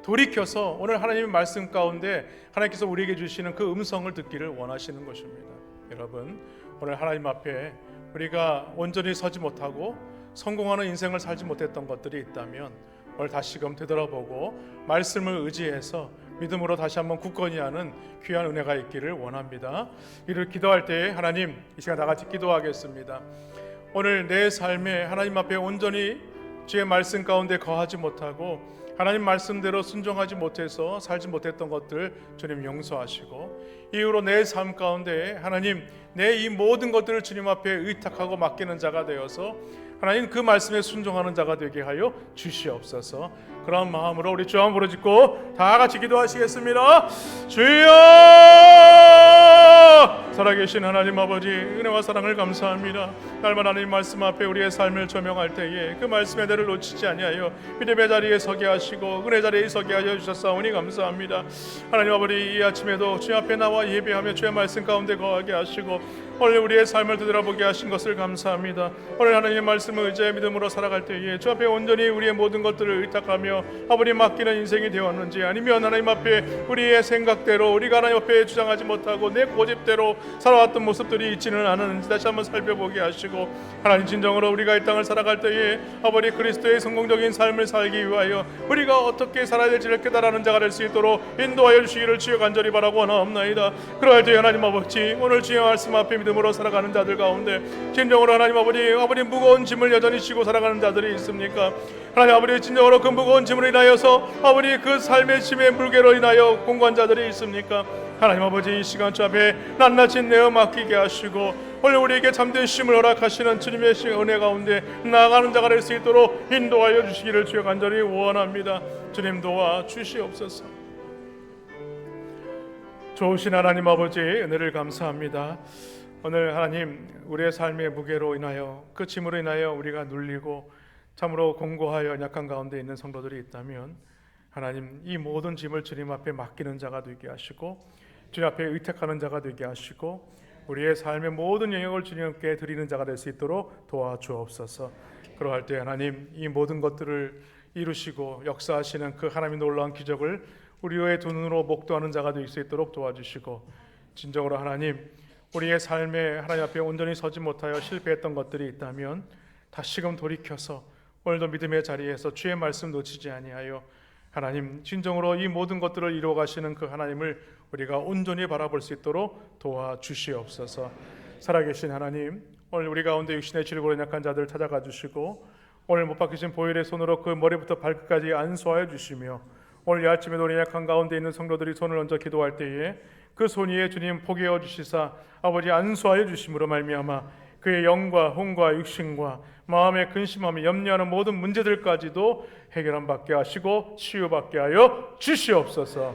돌이켜서 오늘 하나님의 말씀 가운데 하나님께서 우리에게 주시는 그 음성을 듣기를 원하시는 것입니다. 여러분, 오늘 하나님 앞에 우리가 온전히 서지 못하고 성공하는 인생을 살지 못했던 것들이 있다면 오늘 다시금 되돌아보고 말씀을 의지해서 믿음으로 다시 한번 굳건히 하는 귀한 은혜가 있기를 원합니다. 이를 기도할 때 하나님, 이 시간 다 같이 기도하겠습니다. 오늘 내 삶에 하나님 앞에 온전히 주의 말씀 가운데 거하지 못하고 하나님 말씀대로 순종하지 못해서 살지 못했던 것들 주님 용서하시고, 이후로 내 삶 가운데 하나님 내 이 모든 것들을 주님 앞에 의탁하고 맡기는 자가 되어서 하나님 그 말씀에 순종하는 자가 되게 하여 주시옵소서. 그런 마음으로 우리 주 한번 부르짖고 다 같이 기도하시겠습니다. 주여, 살아계신 하나님 아버지, 은혜와 사랑을 감사합니다. 날마다 하나님 말씀 앞에 우리의 삶을 조명할 때에 그 말씀의 대를 놓치지 아니하여 믿음의 자리에 서게 하시고 은혜 자리에 서게 하여 주셨사오니 감사합니다. 하나님 아버지, 이 아침에도 주님 앞에 나와 예배하며 주의 말씀 가운데 거하게 하시고 오늘 우리의 삶을 되돌아보게 하신 것을 감사합니다. 오늘 하나님의 말씀을 의지해 믿음으로 살아갈 때에 주 앞에 온전히 우리의 모든 것들을 의탁하며 아버님 맡기는 인생이 되었는지, 아니면 하나님 앞에 우리의 생각대로 우리가 하나님 앞에 주장하지 못하고 내 고집대로 살아왔던 모습들이 있지는 않았는지 다시 한번 살펴보게 하시고, 하나님 진정으로 우리가 이 땅을 살아갈 때에 아버지 그리스도의 성공적인 삶을 살기 위하여 우리가 어떻게 살아야 될지를 깨달아는 자가 될 수 있도록 인도하여 주시기를 주여 간절히 바라고 원하옵나이다. 그러할 때에 하나님 아버지, 오늘 주의 말씀 앞에 믿음으로 살아가는 자들 가운데 진정으로 하나님 아버지 무거운 짐을 여전히 지고 살아가는 자들이 있습니까? 하나님 아버지, 진정으로 그 무거운 짐으로 인하여서 아버지 그 삶의 짐의 물개로 인하여 공고한 자들이 있습니까? 하나님 아버지, 이 시간 주 앞에 낱낱이 내어 맡기게 하시고 오늘 우리에게 참된 쉼을 허락하시는 주님의 은혜 가운데 나아가는 자가 될 수 있도록 인도하여 주시기를 주여 간절히 원합니다. 주님 도와 주시옵소서. 좋으신 하나님 아버지, 은혜를 감사합니다. 오늘 하나님 우리의 삶의 무게로 인하여 그 짐으로 인하여 우리가 눌리고 참으로 공고하여 약한 가운데 있는 성도들이 있다면 하나님 이 모든 짐을 주님 앞에 맡기는 자가 되게 하시고 주님 앞에 의탁하는 자가 되게 하시고 우리의 삶의 모든 영역을 주님께 드리는 자가 될 수 있도록 도와주옵소서. 그러할 때 하나님 이 모든 것들을 이루시고 역사하시는 그 하나님의 놀라운 기적을 우리의 두 눈으로 목도하는 자가 될 수 있도록 도와주시고, 진정으로 하나님 우리의 삶에 하나님 앞에 온전히 서지 못하여 실패했던 것들이 있다면 다시금 돌이켜서 오늘도 믿음의 자리에서 주의 말씀 놓치지 아니하여 하나님 진정으로 이 모든 것들을 이루어 가시는 그 하나님을 우리가 온전히 바라볼 수 있도록 도와주시옵소서. 살아계신 하나님, 오늘 우리 가운데 육신의 질고로 약한 자들 찾아가 주시고 오늘 못 박히신 보혈의 손으로 그 머리부터 발끝까지 안수하여 주시며 오늘 이 아침에 우리 약한 가운데 있는 성도들이 손을 얹어 기도할 때에 그 손 위에 주님 포개어 주시사 아버지 안수하여 주심으로 말미암아 그의 영과 혼과 육신과 마음의 근심함이 염려하는 모든 문제들까지도 해결함 받게 하시고 치유받게 하여 주시옵소서.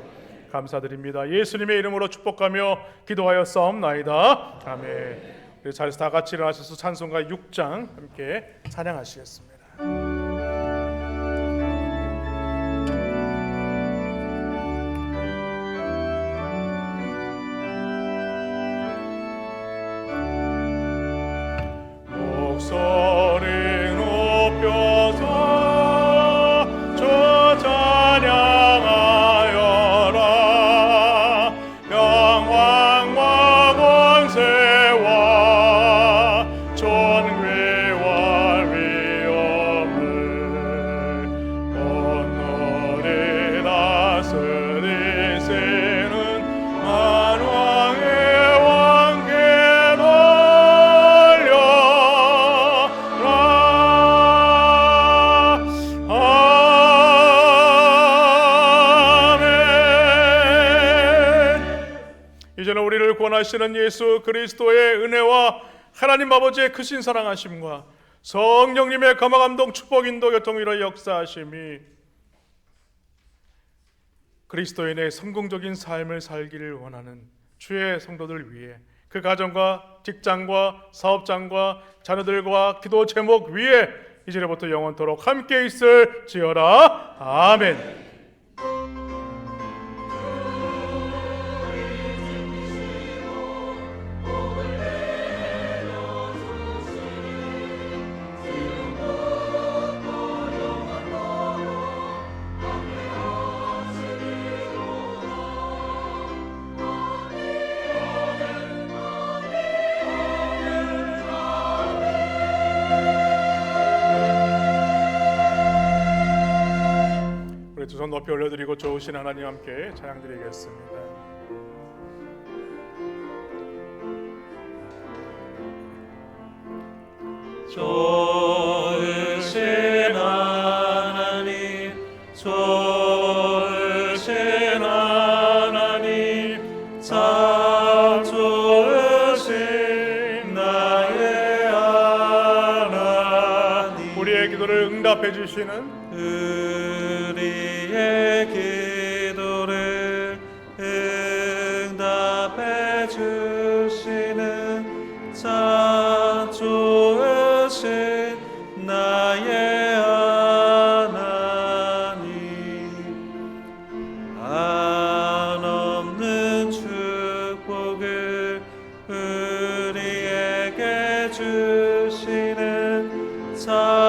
감사드립니다. 예수님의 이름으로 축복하며 기도하여 싸움나이다. 아멘. 우리 자리에서 다 같이 일어나셔서 찬송가 6장 함께 찬양하시겠습니다. 목소리 높여서 주 찬양하여라. 영광과 권세와 존귀와 위엄 구원하시는 예수 그리스도의 은혜와 하나님 아버지의 크신 사랑하심과 성령님의 감화감동 축복 인도 교통위로 역사하심이 그리스도인의 성공적인 삶을 살기를 원하는 주의 성도들 위해 그 가정과 직장과 사업장과 자녀들과 기도 제목 위에 이제부터 영원토록 함께 있을지어다. 아멘. 우리 두 손 높이 올려드리고 좋으신 하나님 함께 찬양드리겠습니다. 좋으신 하나님, 좋으신 하나님, 참 좋으신 나의 하나님. 우리의 기도를 응답해 주시는 우리의 기도를 응답해 주시는 참 좋으신 나의 하나님. 한없는 축복을 우리에게 주시는 참